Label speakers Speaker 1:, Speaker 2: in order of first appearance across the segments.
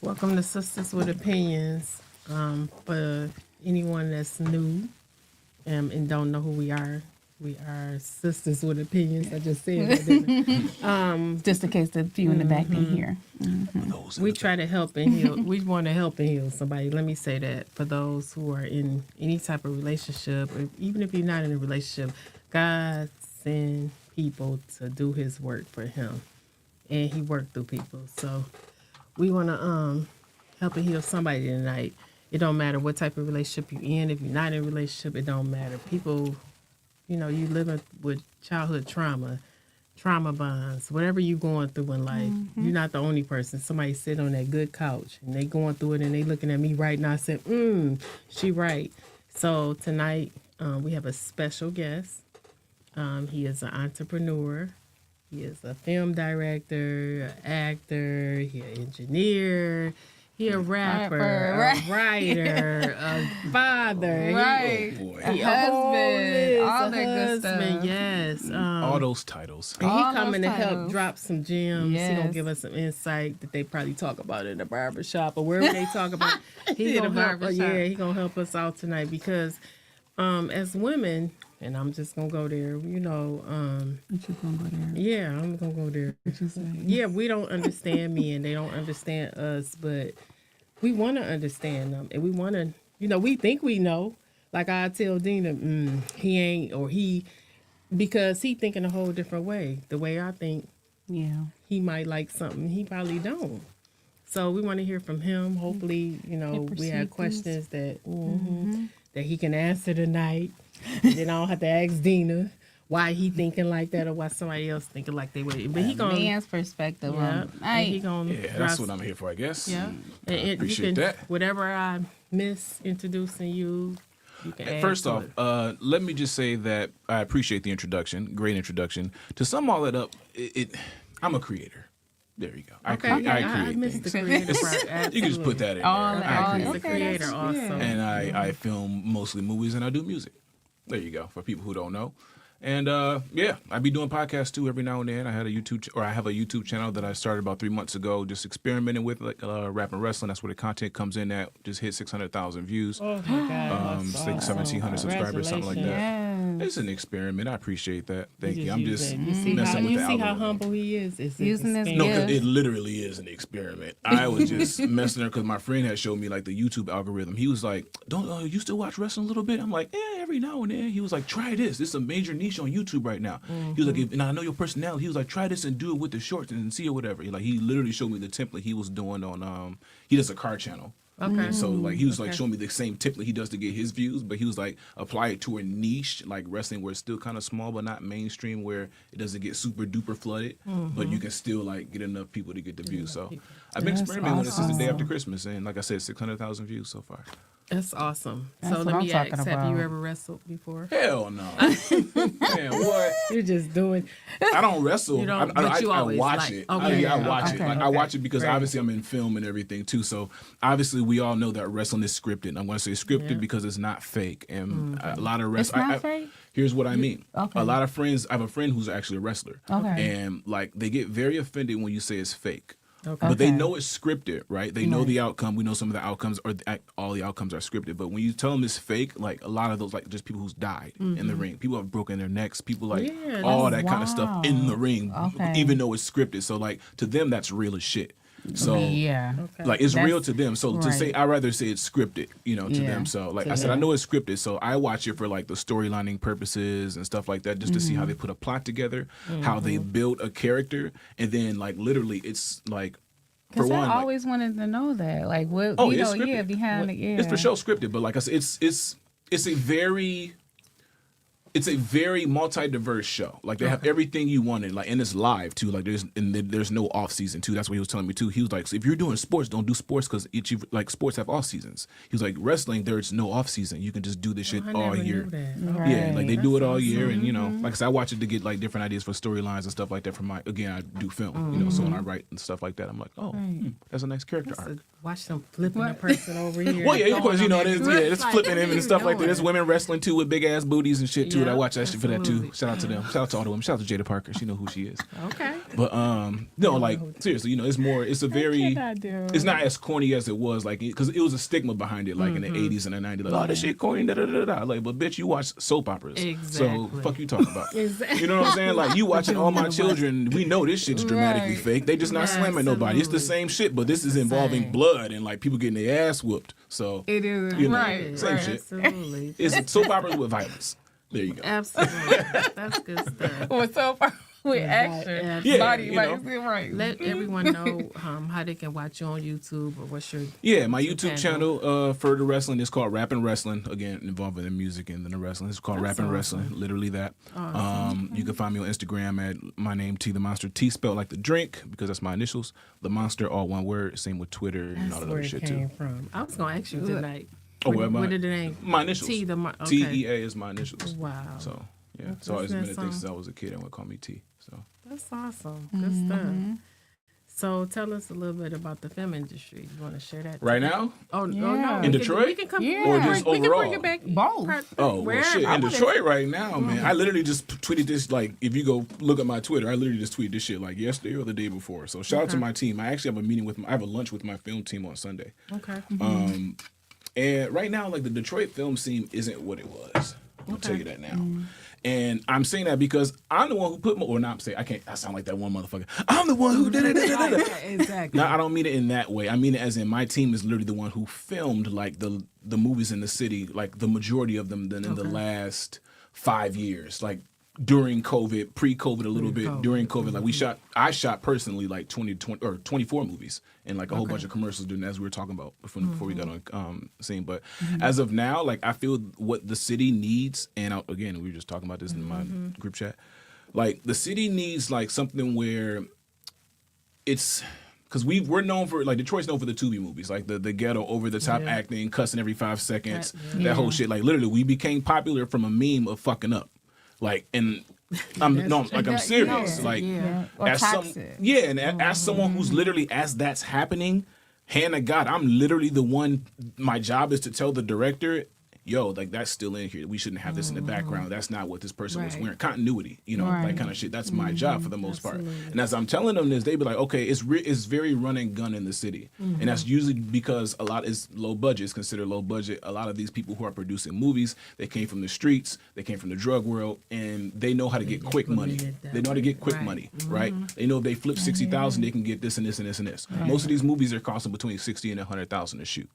Speaker 1: Welcome to Sisters with Opinions. For anyone that's new and don't know who we are Sisters with Opinions. I just said that, didn't I?
Speaker 2: Just in case the few in the back didn't hear.
Speaker 1: We try to help and heal. We want to help and heal somebody. Let me say that for those who are in any type of relationship, or even if you're not in a relationship, God send people to do His work for Him, and He worked through people. So we want to help and heal somebody tonight. It don't matter what type of relationship you're in. If you're not in a relationship, it don't matter. People, you living with childhood trauma bonds, whatever you're going through in life, you're not the only person. Somebody sitting on that good couch and they going through it and they looking at me right now and said, she right. So tonight we have a special guest. He is an entrepreneur. He is a film director, an actor, he an engineer. He a rapper, a writer, a father,
Speaker 2: right?
Speaker 1: A
Speaker 2: husband, all that good stuff.
Speaker 1: Yes,
Speaker 3: all those titles.
Speaker 1: And he coming to help drop some gems.
Speaker 2: Yes.
Speaker 1: He gonna give us some insight that they probably talk about in the barbershop or wherever they talk about. He gonna help us out tonight because as women. And I'm just gonna go there,
Speaker 2: What you gonna go there?
Speaker 1: Yeah, I'm gonna go there.
Speaker 2: What you say?
Speaker 1: Yeah, we don't understand men, they don't understand us, but we want to understand them, and we want to, we think we know. Like I tell Dina, he ain't, or he, because he thinking a whole different way. The way I think, he might like something he probably don't. So we want to hear from him. Hopefully, we have questions that that he can answer tonight. And then I don't have to ask Dina why he thinking like that or why somebody else thinking like they would. But he gonna
Speaker 2: man's perspective.
Speaker 1: He gonna
Speaker 3: that's what I'm here for, I guess.
Speaker 1: Yeah,
Speaker 3: I appreciate that.
Speaker 1: Whatever I miss introducing you, you can add
Speaker 3: First
Speaker 1: to
Speaker 3: off,
Speaker 1: it.
Speaker 3: let me just say that I appreciate the introduction. Great introduction. To sum all that up, I'm a creator. There you go. I create
Speaker 1: missed
Speaker 3: things.
Speaker 1: the creator part.
Speaker 3: You can just put that in there.
Speaker 1: I
Speaker 3: create
Speaker 1: the creator
Speaker 3: things.
Speaker 1: also.
Speaker 3: And I film mostly movies and I do music. There you go, for people who don't know. And I be doing podcasts too every now and then. I have a YouTube channel that I started about 3 months ago, just experimenting with rap and wrestling. That's where the content comes in at. Just hit 600,000 views.
Speaker 1: Oh my God.
Speaker 3: I think 1,700 subscribers, something like that.
Speaker 2: Yes.
Speaker 3: It's an experiment. I appreciate that. Thank you. I'm just
Speaker 1: you see
Speaker 3: messing with the algorithm.
Speaker 1: how humble he is. It's
Speaker 2: Using this
Speaker 3: No,
Speaker 2: Yeah.
Speaker 3: it literally is an experiment. I was just messing there because my friend had showed me like the YouTube algorithm. He was like, "Don't you still watch wrestling a little bit?" I'm like, "Yeah, every now and then." He was like, "Try this. This is a major niche on YouTube right now." He was like, "And I know your personality." He was like, "Try this and do it with the shorts and see or whatever." He literally showed me the template he was doing on. He does a car channel.
Speaker 1: Okay.
Speaker 3: And so he was showing me the same template he does to get his views, but he was like apply it to a niche like wrestling where it's still kind of small but not mainstream where it doesn't get super duper flooded, but you can still get enough people to get the views. So I've been experimenting with it since the day after Christmas, and like I said, 600,000 views so far.
Speaker 1: That's awesome.
Speaker 2: That's
Speaker 1: so
Speaker 2: what
Speaker 1: let
Speaker 2: I'm
Speaker 1: me ask,
Speaker 2: talking
Speaker 1: have you
Speaker 2: about.
Speaker 1: ever wrestled before?
Speaker 3: Hell no. Man, what?
Speaker 1: You're just doing.
Speaker 3: I don't wrestle.
Speaker 1: You don't-
Speaker 3: I
Speaker 1: but you always
Speaker 3: watch
Speaker 1: like-
Speaker 3: it.
Speaker 1: okay.
Speaker 3: I watch it.
Speaker 2: Okay.
Speaker 3: I watch it because
Speaker 1: Right.
Speaker 3: obviously I'm in film and everything too. So obviously we all know that wrestling is scripted. I'm going to say scripted because it's not fake. And a lot of
Speaker 2: It's
Speaker 3: wrestlers.
Speaker 2: not fake?
Speaker 3: Here's what I mean.
Speaker 2: Okay.
Speaker 3: A lot of friends. I have a friend who's actually a wrestler.
Speaker 2: Okay.
Speaker 3: And they get very offended when you say it's fake.
Speaker 1: Okay.
Speaker 3: But they
Speaker 2: Okay.
Speaker 3: know it's scripted, right? They know the outcome. We know some of the outcomes, or all the outcomes are scripted. But when you tell them it's fake, a lot of those, just people who's died in the ring, people have broken their necks, people all that kind of stuff in the ring,
Speaker 2: Okay.
Speaker 3: even though it's scripted. So to them, that's real as shit. So
Speaker 2: Yeah.
Speaker 3: it's real
Speaker 2: That's-
Speaker 3: to them. So to say,
Speaker 2: right.
Speaker 3: I'd rather say it's scripted, to
Speaker 2: Yeah.
Speaker 3: them. So I
Speaker 1: To
Speaker 3: said, I
Speaker 1: them.
Speaker 3: know it's scripted. So I watch it for the storylining purposes and stuff like that, just to see how they put a plot together, how they build a character, and then literally it's for
Speaker 2: Because
Speaker 3: one,
Speaker 2: I always wanted to know that. What,
Speaker 3: oh, it's scripted.
Speaker 2: behind it, yeah.
Speaker 3: It's for sure scripted, but like I said, it's a very multi-diverse show. They have everything you wanted, and it's live too. There's no off season too. That's what he was telling me too. He was like, so if you're doing sports, don't do sports because sports have off seasons. He was like, wrestling, there's no off season. You can just do this shit
Speaker 1: I
Speaker 3: all
Speaker 1: never
Speaker 3: year.
Speaker 1: knew that.
Speaker 2: Right.
Speaker 3: Yeah, they do it all year, and
Speaker 2: Mm-hmm.
Speaker 3: like I said, I watch it to get different ideas for storylines and stuff like that. From I do film, so when I write and stuff like that, I'm like, oh, that's a nice character arc.
Speaker 1: Watch them flipping a person over here.
Speaker 3: Well, yeah, of course, it's
Speaker 1: Like,
Speaker 3: flipping
Speaker 1: what
Speaker 3: him
Speaker 1: are
Speaker 3: and
Speaker 1: you
Speaker 3: stuff like that.
Speaker 1: doing?
Speaker 3: There's women wrestling too with big ass booties and shit too. And I
Speaker 1: Yeah,
Speaker 3: watch that shit for that too.
Speaker 1: absolutely.
Speaker 3: Shout out to them. Shout out to all of them. Shout out to Jada Parker. She know who she is.
Speaker 1: Okay.
Speaker 3: But no, like seriously, you know, it's more. It's a very.
Speaker 2: cannot do.
Speaker 3: It's not as corny as it was, like because it was a stigma behind it, like in the '80s and the '90s. Like, oh, this shit corny, da da da da. Like, but bitch, you watch soap operas, so
Speaker 1: Exactly.
Speaker 3: fuck you talking about.
Speaker 1: Exactly.
Speaker 3: You know what I'm saying? Like you watching All My Children, we know this shit's dramatically
Speaker 2: Right.
Speaker 3: fake. They just not slamming nobody. It's the
Speaker 1: Absolutely.
Speaker 3: same shit, but this is involving
Speaker 2: Same.
Speaker 3: blood and like people getting their ass whooped. So
Speaker 2: It is
Speaker 3: You know,
Speaker 2: right.
Speaker 3: same
Speaker 2: right.
Speaker 3: shit.
Speaker 1: Absolutely.
Speaker 3: it's soap operas with violence. There you go.
Speaker 1: Absolutely. That's good stuff.
Speaker 2: Or so far with action,
Speaker 3: Yeah,
Speaker 2: body,
Speaker 3: you
Speaker 2: like,
Speaker 3: know.
Speaker 2: right.
Speaker 1: Let everyone know how they can watch you on YouTube or what's your
Speaker 3: Yeah, my
Speaker 1: Your
Speaker 3: YouTube
Speaker 1: handle.
Speaker 3: channel for the wrestling is called Rapping Wrestling. Again, involving the music and then the wrestling. It's called
Speaker 1: That's
Speaker 3: Rapping
Speaker 1: awesome.
Speaker 3: Wrestling. Literally that. You can find me on Instagram at my name T the Monster. T spelled like the drink because that's my initials. The Monster, all one word. Same with Twitter and all
Speaker 1: that's
Speaker 3: that
Speaker 1: where
Speaker 3: other
Speaker 1: it
Speaker 3: shit
Speaker 1: came
Speaker 3: too.
Speaker 1: from. I was gonna ask you tonight.
Speaker 3: Oh,
Speaker 1: Where,
Speaker 3: well, my-
Speaker 1: where did the name?
Speaker 3: My initials.
Speaker 1: T the
Speaker 3: T
Speaker 1: okay.
Speaker 3: E A is my initials.
Speaker 1: Wow.
Speaker 3: So yeah, it's always
Speaker 1: Isn't
Speaker 3: been
Speaker 1: that
Speaker 3: a thing since I
Speaker 1: something?
Speaker 3: was a kid. Everyone call me T. So
Speaker 1: That's awesome. Good stuff. So tell us a little bit about the film industry. You want to share that?
Speaker 3: right now.
Speaker 1: Oh,
Speaker 2: Yeah.
Speaker 1: no.
Speaker 2: In
Speaker 1: we can-
Speaker 3: Detroit?
Speaker 1: We can come.
Speaker 2: Yeah.
Speaker 3: Or just
Speaker 1: we can
Speaker 3: overall?
Speaker 1: bring it back.
Speaker 2: Both.
Speaker 3: Oh well,
Speaker 1: Wherever.
Speaker 3: shit!
Speaker 1: I
Speaker 3: In
Speaker 1: wanna-
Speaker 3: Detroit right now, man. I literally just tweeted this. Like, if you go look at my Twitter, I literally just tweeted this shit like yesterday or the day before. So shout out to my team. I actually have a meeting with. I have a lunch with my film team on Sunday.
Speaker 1: Okay.
Speaker 3: And right now, like the Detroit film scene isn't what it was. I'll tell you that now. And I'm saying that because I'm the one who put. Or not. I'm saying I can't. I sound like that one motherfucker. I'm the one who did it.
Speaker 1: Exactly.
Speaker 3: No, I don't mean it in that way. I mean it as in my team is literally the one who filmed like the movies in the city, like the majority of them in the last 5 years, like during COVID, pre-COVID a little bit,
Speaker 1: Pre-COVID.
Speaker 3: during COVID. Like I shot personally like 20 or 24 movies and like a whole bunch of commercials doing as we were talking about before we got on scene. But as of now, like I feel what the city needs, and again, we were just talking about this in my group chat. Like the city needs like something where it's because we're known for like Detroit's known for the Tubi movies, like the ghetto over the top
Speaker 1: Yeah.
Speaker 3: acting, cussing every 5 seconds,
Speaker 1: Yeah.
Speaker 3: that whole shit. Like literally, we became popular from a meme of fucking up. Like and I'm serious.
Speaker 1: Yeah.
Speaker 3: Like
Speaker 1: Yeah.
Speaker 2: Or
Speaker 3: as
Speaker 2: toxic.
Speaker 3: as someone who's literally as that's happening, hand to God, I'm literally the one. My job is to tell the director, yo, like that's still in here. We shouldn't have this in the background. That's not what this person was
Speaker 1: Right.
Speaker 3: wearing. Continuity, you know, that
Speaker 2: Right.
Speaker 3: kind of shit. That's my job for the most
Speaker 1: Absolutely.
Speaker 3: part. And as I'm telling them this, they be like, okay, it's very run and gun in the city, and that's usually because a lot is low budget. It's considered low budget. A lot of these people who are producing movies, they came from the streets, they came from the drug world, and they know how to get quick money.
Speaker 1: implemented that
Speaker 3: They know how to get quick
Speaker 1: way. Right.
Speaker 3: money, right? They know if they flip 60,000, they can get this and this and this and this. Most of these movies are costing between 60 and 100,000 to shoot,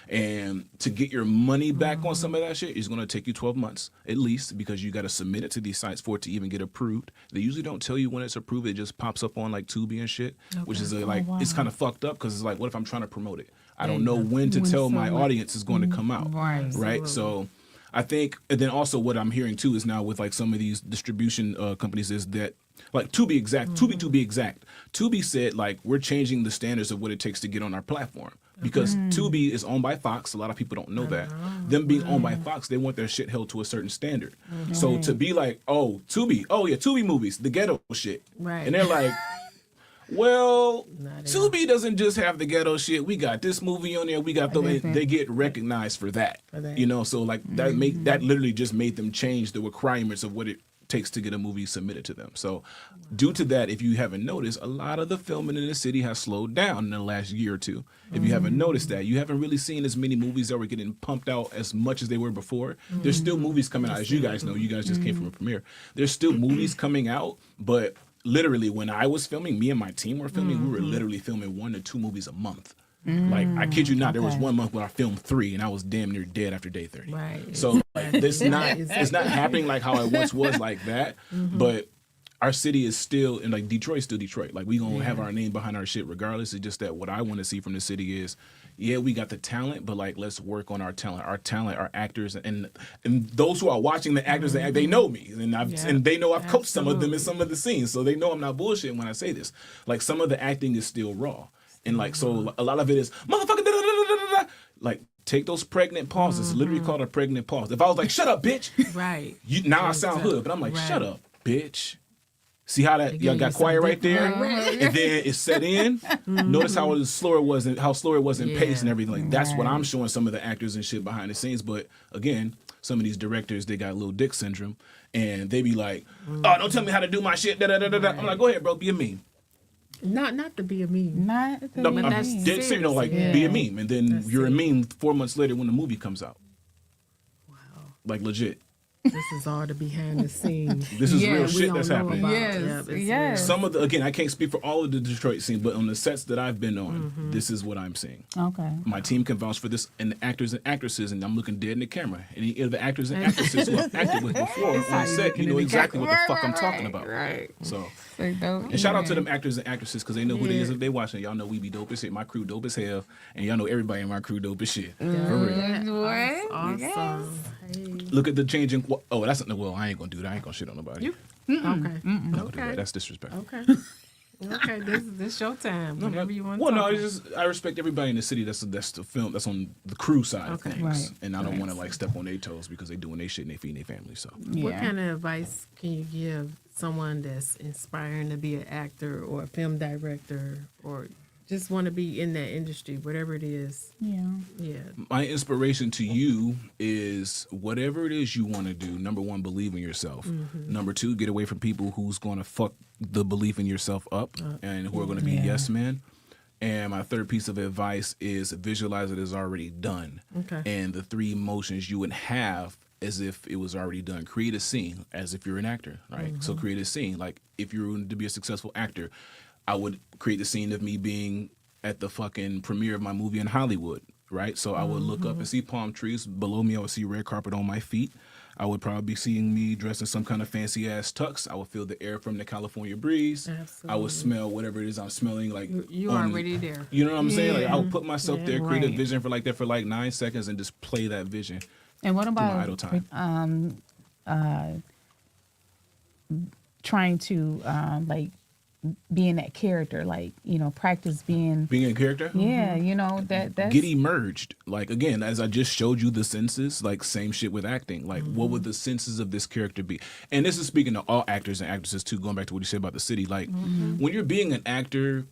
Speaker 3: and to get your money back on some of that shit is going to take you 12 months at least, because you got to submit it to these sites for it to even get approved. They usually don't tell you when it's approved. It just pops up on like Tubi and shit, which is it's kind of fucked up because it's like, what if I'm trying to promote it? I don't know when to tell my audience is going to come out.
Speaker 2: Right.
Speaker 3: So I think, and then also what I'm hearing too is now with like some of these distribution companies is that, like to be exact, Tubi said like we're changing the standards of what it takes to get on our platform. Because Tubi is owned by Fox. A lot of people don't know that. Them being owned by Fox, they want their shit held to a certain standard. So to be like, oh, Tubi, oh yeah, Tubi movies, the ghetto shit.
Speaker 1: Right.
Speaker 3: And they're like, well,
Speaker 1: Not
Speaker 3: Tubi doesn't just have the ghetto shit. We got this movie on there. We got they get recognized for that.
Speaker 1: that.
Speaker 3: You know, so like that literally just made them change the requirements of what it takes to get a movie submitted to them. So due to that, if you haven't noticed, a lot of the filming in the city has slowed down in the last year or two. If you haven't noticed that, you haven't really seen as many movies that were getting pumped out as much as they were before. There's still movies coming out, as you guys know. You guys just came from a premiere. There's still movies coming out, but literally when I was filming, me and my team were filming, we were literally filming 1 to 2 movies a month. Like, I kid you not, there was 1 month where I filmed 3 and I was damn near dead after day 30.
Speaker 1: Right.
Speaker 3: So like, it's not happening like how it once was like that, but our city is still, and like Detroit's still Detroit. Like we gonna have our name behind our shit regardless. It's just that what I want to see from the city is, yeah, we got the talent, but like let's work on our talent. Our actors, and those who are watching the actors, they know me, and they know I've coached some of them in some of the scenes, so they know I'm not bullshitting when I say this. Like some of the acting is still raw, and like so a lot of it is motherfucker. Like take those pregnant pauses. It's literally called a pregnant pause. If I was like, "Shut up, bitch,"
Speaker 1: Right.
Speaker 3: now I sound hood, but I'm like,
Speaker 1: Right.
Speaker 3: "Shut up, bitch." See how that y'all
Speaker 1: you
Speaker 3: got
Speaker 1: some
Speaker 3: quiet right there,
Speaker 1: different-
Speaker 3: and then it set in. Notice how slower it was, and how slower it was in pace and
Speaker 1: Yeah.
Speaker 3: everything. Like that's what I'm showing some of the actors and shit behind the scenes. But again, some of these directors, they got little dick syndrome, and they be like, "Oh, don't tell me how to do my shit." Da, da, da, da, da. I'm like, "Go ahead, bro, be a meme."
Speaker 1: Not to be a meme.
Speaker 2: Not
Speaker 3: No,
Speaker 2: the
Speaker 3: I'm
Speaker 1: that's
Speaker 2: meme.
Speaker 3: dead serious. Like
Speaker 1: serious,
Speaker 3: be
Speaker 1: yeah.
Speaker 3: a meme, and then
Speaker 1: That's
Speaker 3: you're a
Speaker 1: serious.
Speaker 3: meme 4 months later when the movie comes out.
Speaker 1: Wow.
Speaker 3: Like legit.
Speaker 1: This is all the behind the scenes.
Speaker 3: This is
Speaker 2: Yeah,
Speaker 3: real
Speaker 2: we
Speaker 3: shit
Speaker 1: don't
Speaker 3: that's
Speaker 1: know
Speaker 3: happening.
Speaker 1: about.
Speaker 2: Yes,
Speaker 1: Yep, it's
Speaker 2: yes.
Speaker 1: real.
Speaker 3: Some of the, again, I can't speak for all of the Detroit scene, but on the sets that I've been on,
Speaker 1: Mm-hmm.
Speaker 3: this is what I'm seeing.
Speaker 2: Okay.
Speaker 3: My team can vouch for this, and the actors and actresses, and I'm looking dead in the camera. Any of the actors and actresses who I've acted with before on set, you know exactly what the fuck I'm talking about.
Speaker 2: Right.
Speaker 3: So,
Speaker 2: So don't
Speaker 3: and shout out to
Speaker 2: even-
Speaker 3: them actors and actresses because they know who they is
Speaker 1: Yeah.
Speaker 3: if they watching. Y'all know we be dope as shit. My crew dope as hell, and y'all know everybody in my crew dope as shit. For real.
Speaker 1: That's
Speaker 2: What?
Speaker 1: awesome.
Speaker 2: Yes.
Speaker 1: Hey.
Speaker 3: Look at the changing. Oh, that's not. Well, I ain't gonna do that. I ain't gonna shit on nobody.
Speaker 1: You- Okay.
Speaker 3: I'm not gonna do
Speaker 1: Okay.
Speaker 3: that. That's disrespectful.
Speaker 1: Okay. Okay. This your time. Whatever you want.
Speaker 3: Well,
Speaker 1: to
Speaker 3: no,
Speaker 1: talk
Speaker 3: it's just I respect everybody in the city. That's the film. That's on the crew side of
Speaker 1: Okay.
Speaker 3: things,
Speaker 2: Right.
Speaker 3: and I don't want to like step on their toes because they doing their shit and they feeding their family. So
Speaker 2: Yeah.
Speaker 1: What kind of advice can you give someone that's inspiring to be an actor or a film director or just want to be in that industry, whatever it is?
Speaker 2: Yeah.
Speaker 1: Yeah.
Speaker 3: my inspiration to you is whatever it is you want to do. Number one, believe in yourself. Number two, get away from people who's going to fuck the belief in yourself up and who are going to be
Speaker 2: Yeah.
Speaker 3: yes men. And my third piece of advice is visualize it as already done.
Speaker 1: Okay.
Speaker 3: And the three emotions you would have as if it was already done. Create a scene as if you're an actor, right? So create a scene. Like if you were to be a successful actor, I would create the scene of me being at the fucking premiere of my movie in Hollywood, right? So I would look up and see palm trees. Below me, I would see red carpet on my feet. I would probably be seeing me dressed in some kind of fancy ass tux. I would feel the air from the California breeze. I
Speaker 1: Absolutely.
Speaker 3: would smell whatever it is I'm smelling. Like
Speaker 1: You
Speaker 3: on-
Speaker 1: already there.
Speaker 3: You know what I'm saying? Like I would
Speaker 2: Yeah.
Speaker 3: put myself
Speaker 1: Yeah.
Speaker 3: there, create a
Speaker 2: Right.
Speaker 3: vision for like that for like 9 seconds, and just play that vision.
Speaker 2: And what
Speaker 3: my idle
Speaker 2: about
Speaker 3: time.
Speaker 2: trying to like be in that character, like, you know, practice being
Speaker 3: Being a character.
Speaker 2: yeah, you know, that's
Speaker 3: Get emerged. Like again, as I just showed you the senses, like same shit with acting. Like what would the senses of this character be? And this is speaking to all actors and actresses too, going back to what you said about the city. Like when you're being an actor,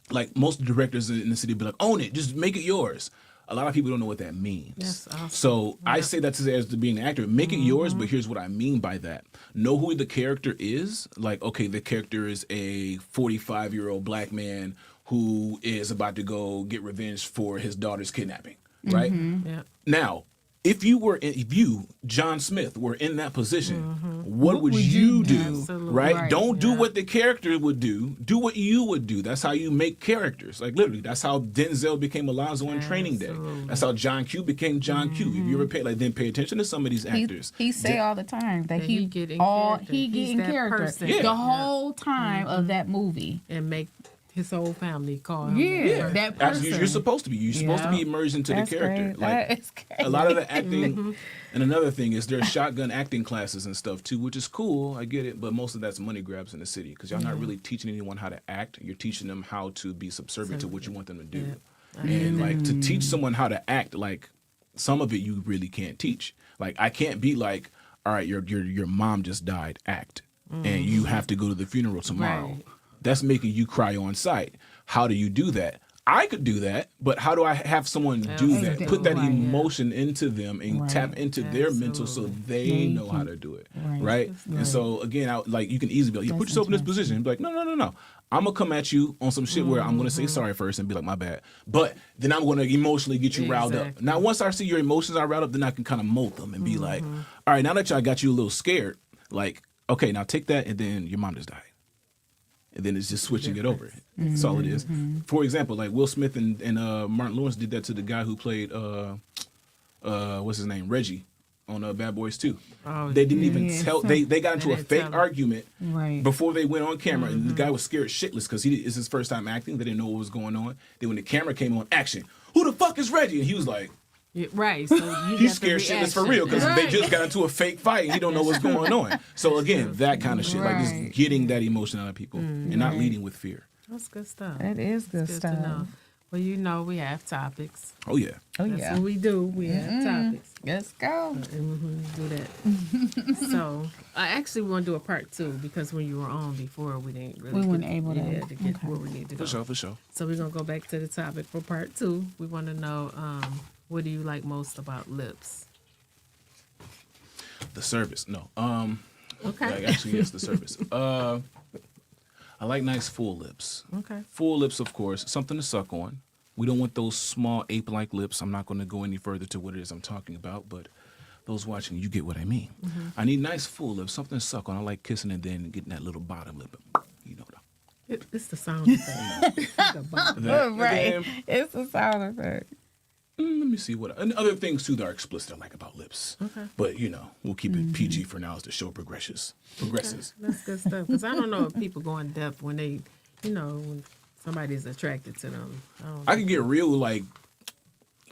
Speaker 3: like most directors in the city be like, own it, just make it yours. A lot of people don't know what that means.
Speaker 1: That's awesome.
Speaker 3: So I say that to say as to being an actor, make it yours, but here's what I mean by that. Know who the character is. Like, okay, the character is a 45-year-old black man who is about to go get revenge for his daughter's kidnapping, right?
Speaker 1: Yeah.
Speaker 3: Now, if you, John Smith, were in that position, what would you do?
Speaker 1: Absolutely.
Speaker 3: Right?
Speaker 2: Right.
Speaker 3: Don't do
Speaker 1: Yeah.
Speaker 3: what the character would do. Do what you would do. That's how you make characters. Like literally, that's how Denzel became Alonzo on Training Day.
Speaker 1: Absolutely.
Speaker 3: That's how John Q became John Q. If you ever pay pay attention to some of these actors.
Speaker 2: He say all the time that
Speaker 1: he
Speaker 2: he
Speaker 1: get in
Speaker 2: all
Speaker 1: character.
Speaker 2: he get
Speaker 1: He's
Speaker 2: in
Speaker 1: that
Speaker 2: character
Speaker 1: person.
Speaker 3: Yeah.
Speaker 2: the whole time of that movie.
Speaker 1: And make his whole family call him.
Speaker 2: Yeah, that person.
Speaker 3: Absolutely, you're supposed to be. You're supposed to be
Speaker 2: Yeah.
Speaker 3: immersed into
Speaker 2: That's
Speaker 3: the character.
Speaker 2: great.
Speaker 3: Like
Speaker 2: That is great.
Speaker 3: a lot of the acting. And another thing is there's shotgun acting classes and stuff too, which is cool. I get it, but most of that's money grabs in the city because y'all not really teaching anyone how to act. You're teaching them how to be subservient to what you want them to do. And like to teach someone how to act, like some of it you really can't teach. Like I can't be like, all right, your mom just died, act, and you have to go to the funeral tomorrow.
Speaker 1: Right.
Speaker 3: That's making you cry on site. How do you do that? I could do that, but how do I have someone do that? Put that
Speaker 2: Right, yeah.
Speaker 3: emotion into them and
Speaker 2: Right.
Speaker 3: tap into their mental so they know how to do it, right? And so again, like you can easily be like, yeah, put yourself in this position and be like, no. I'm gonna come at you on some shit where I'm gonna say sorry first and be like, my bad. But then I'm gonna emotionally get you riled up.
Speaker 1: Exactly.
Speaker 3: Now, once I see your emotions are riled up, then I can kind of mold them and be like, all right, now that y'all got you a little scared, like, okay, now take that and then your mom just died. And then it's just switching it over. That's all it is. For example, like Will Smith and Martin Lawrence did that to the guy who played what's his name, Reggie, on Bad Boys 2.
Speaker 1: Oh,
Speaker 3: They didn't even
Speaker 2: yeah.
Speaker 3: tell. They got into
Speaker 1: They
Speaker 3: a
Speaker 1: didn't
Speaker 3: fake
Speaker 1: tell him.
Speaker 3: argument
Speaker 2: Right.
Speaker 3: before they went on camera, and the guy was scared shitless because it's his first time acting. They didn't know what was going on. Then when the camera came on, action. Who the fuck is Reggie? And he was like,
Speaker 1: Yeah, right. So you
Speaker 3: he's
Speaker 1: got the
Speaker 3: scared shitless for
Speaker 1: reaction.
Speaker 3: real because they
Speaker 1: Right.
Speaker 3: just got into a fake fight and he don't know what's going on. So again, that kind of shit, like
Speaker 2: Right.
Speaker 3: just getting that emotion out of people and not leading with fear.
Speaker 1: That's good stuff.
Speaker 2: That is good
Speaker 1: Good
Speaker 2: stuff.
Speaker 1: to know. Well, you know we have topics.
Speaker 3: Oh yeah.
Speaker 2: Oh
Speaker 1: That's
Speaker 2: yeah.
Speaker 1: what we do. We have topics.
Speaker 2: Let's go.
Speaker 1: And we do that. So I actually want to do a part 2 because when you were on before, we didn't really.
Speaker 2: We weren't
Speaker 1: get-
Speaker 2: able to.
Speaker 1: yeah, to get
Speaker 2: Okay.
Speaker 1: where we need to go.
Speaker 3: For sure.
Speaker 1: So we're gonna go back to the topic for part 2. We want to know what do you like most about lips?
Speaker 3: The service. No.
Speaker 1: Okay.
Speaker 3: Like, actually, yes, the service. I like nice full lips.
Speaker 1: Okay.
Speaker 3: Full lips, of course, something to suck on. We don't want those small ape-like lips. I'm not going to go any further to what it is I'm talking about, but those watching, you get what I mean. I need nice full lips, something to suck on. I like kissing and then getting that little bottom lip. You know
Speaker 1: It's the sound effect.
Speaker 3: that.
Speaker 2: Right.
Speaker 3: And then,
Speaker 2: It's a sound effect.
Speaker 3: let me see what and other things too that are explicit I like about lips.
Speaker 1: Okay.
Speaker 3: But we'll keep it PG for now as the show progresses.
Speaker 1: That's good stuff. Because I don't know if people go in depth when they, when somebody's attracted to them.
Speaker 3: I can get real like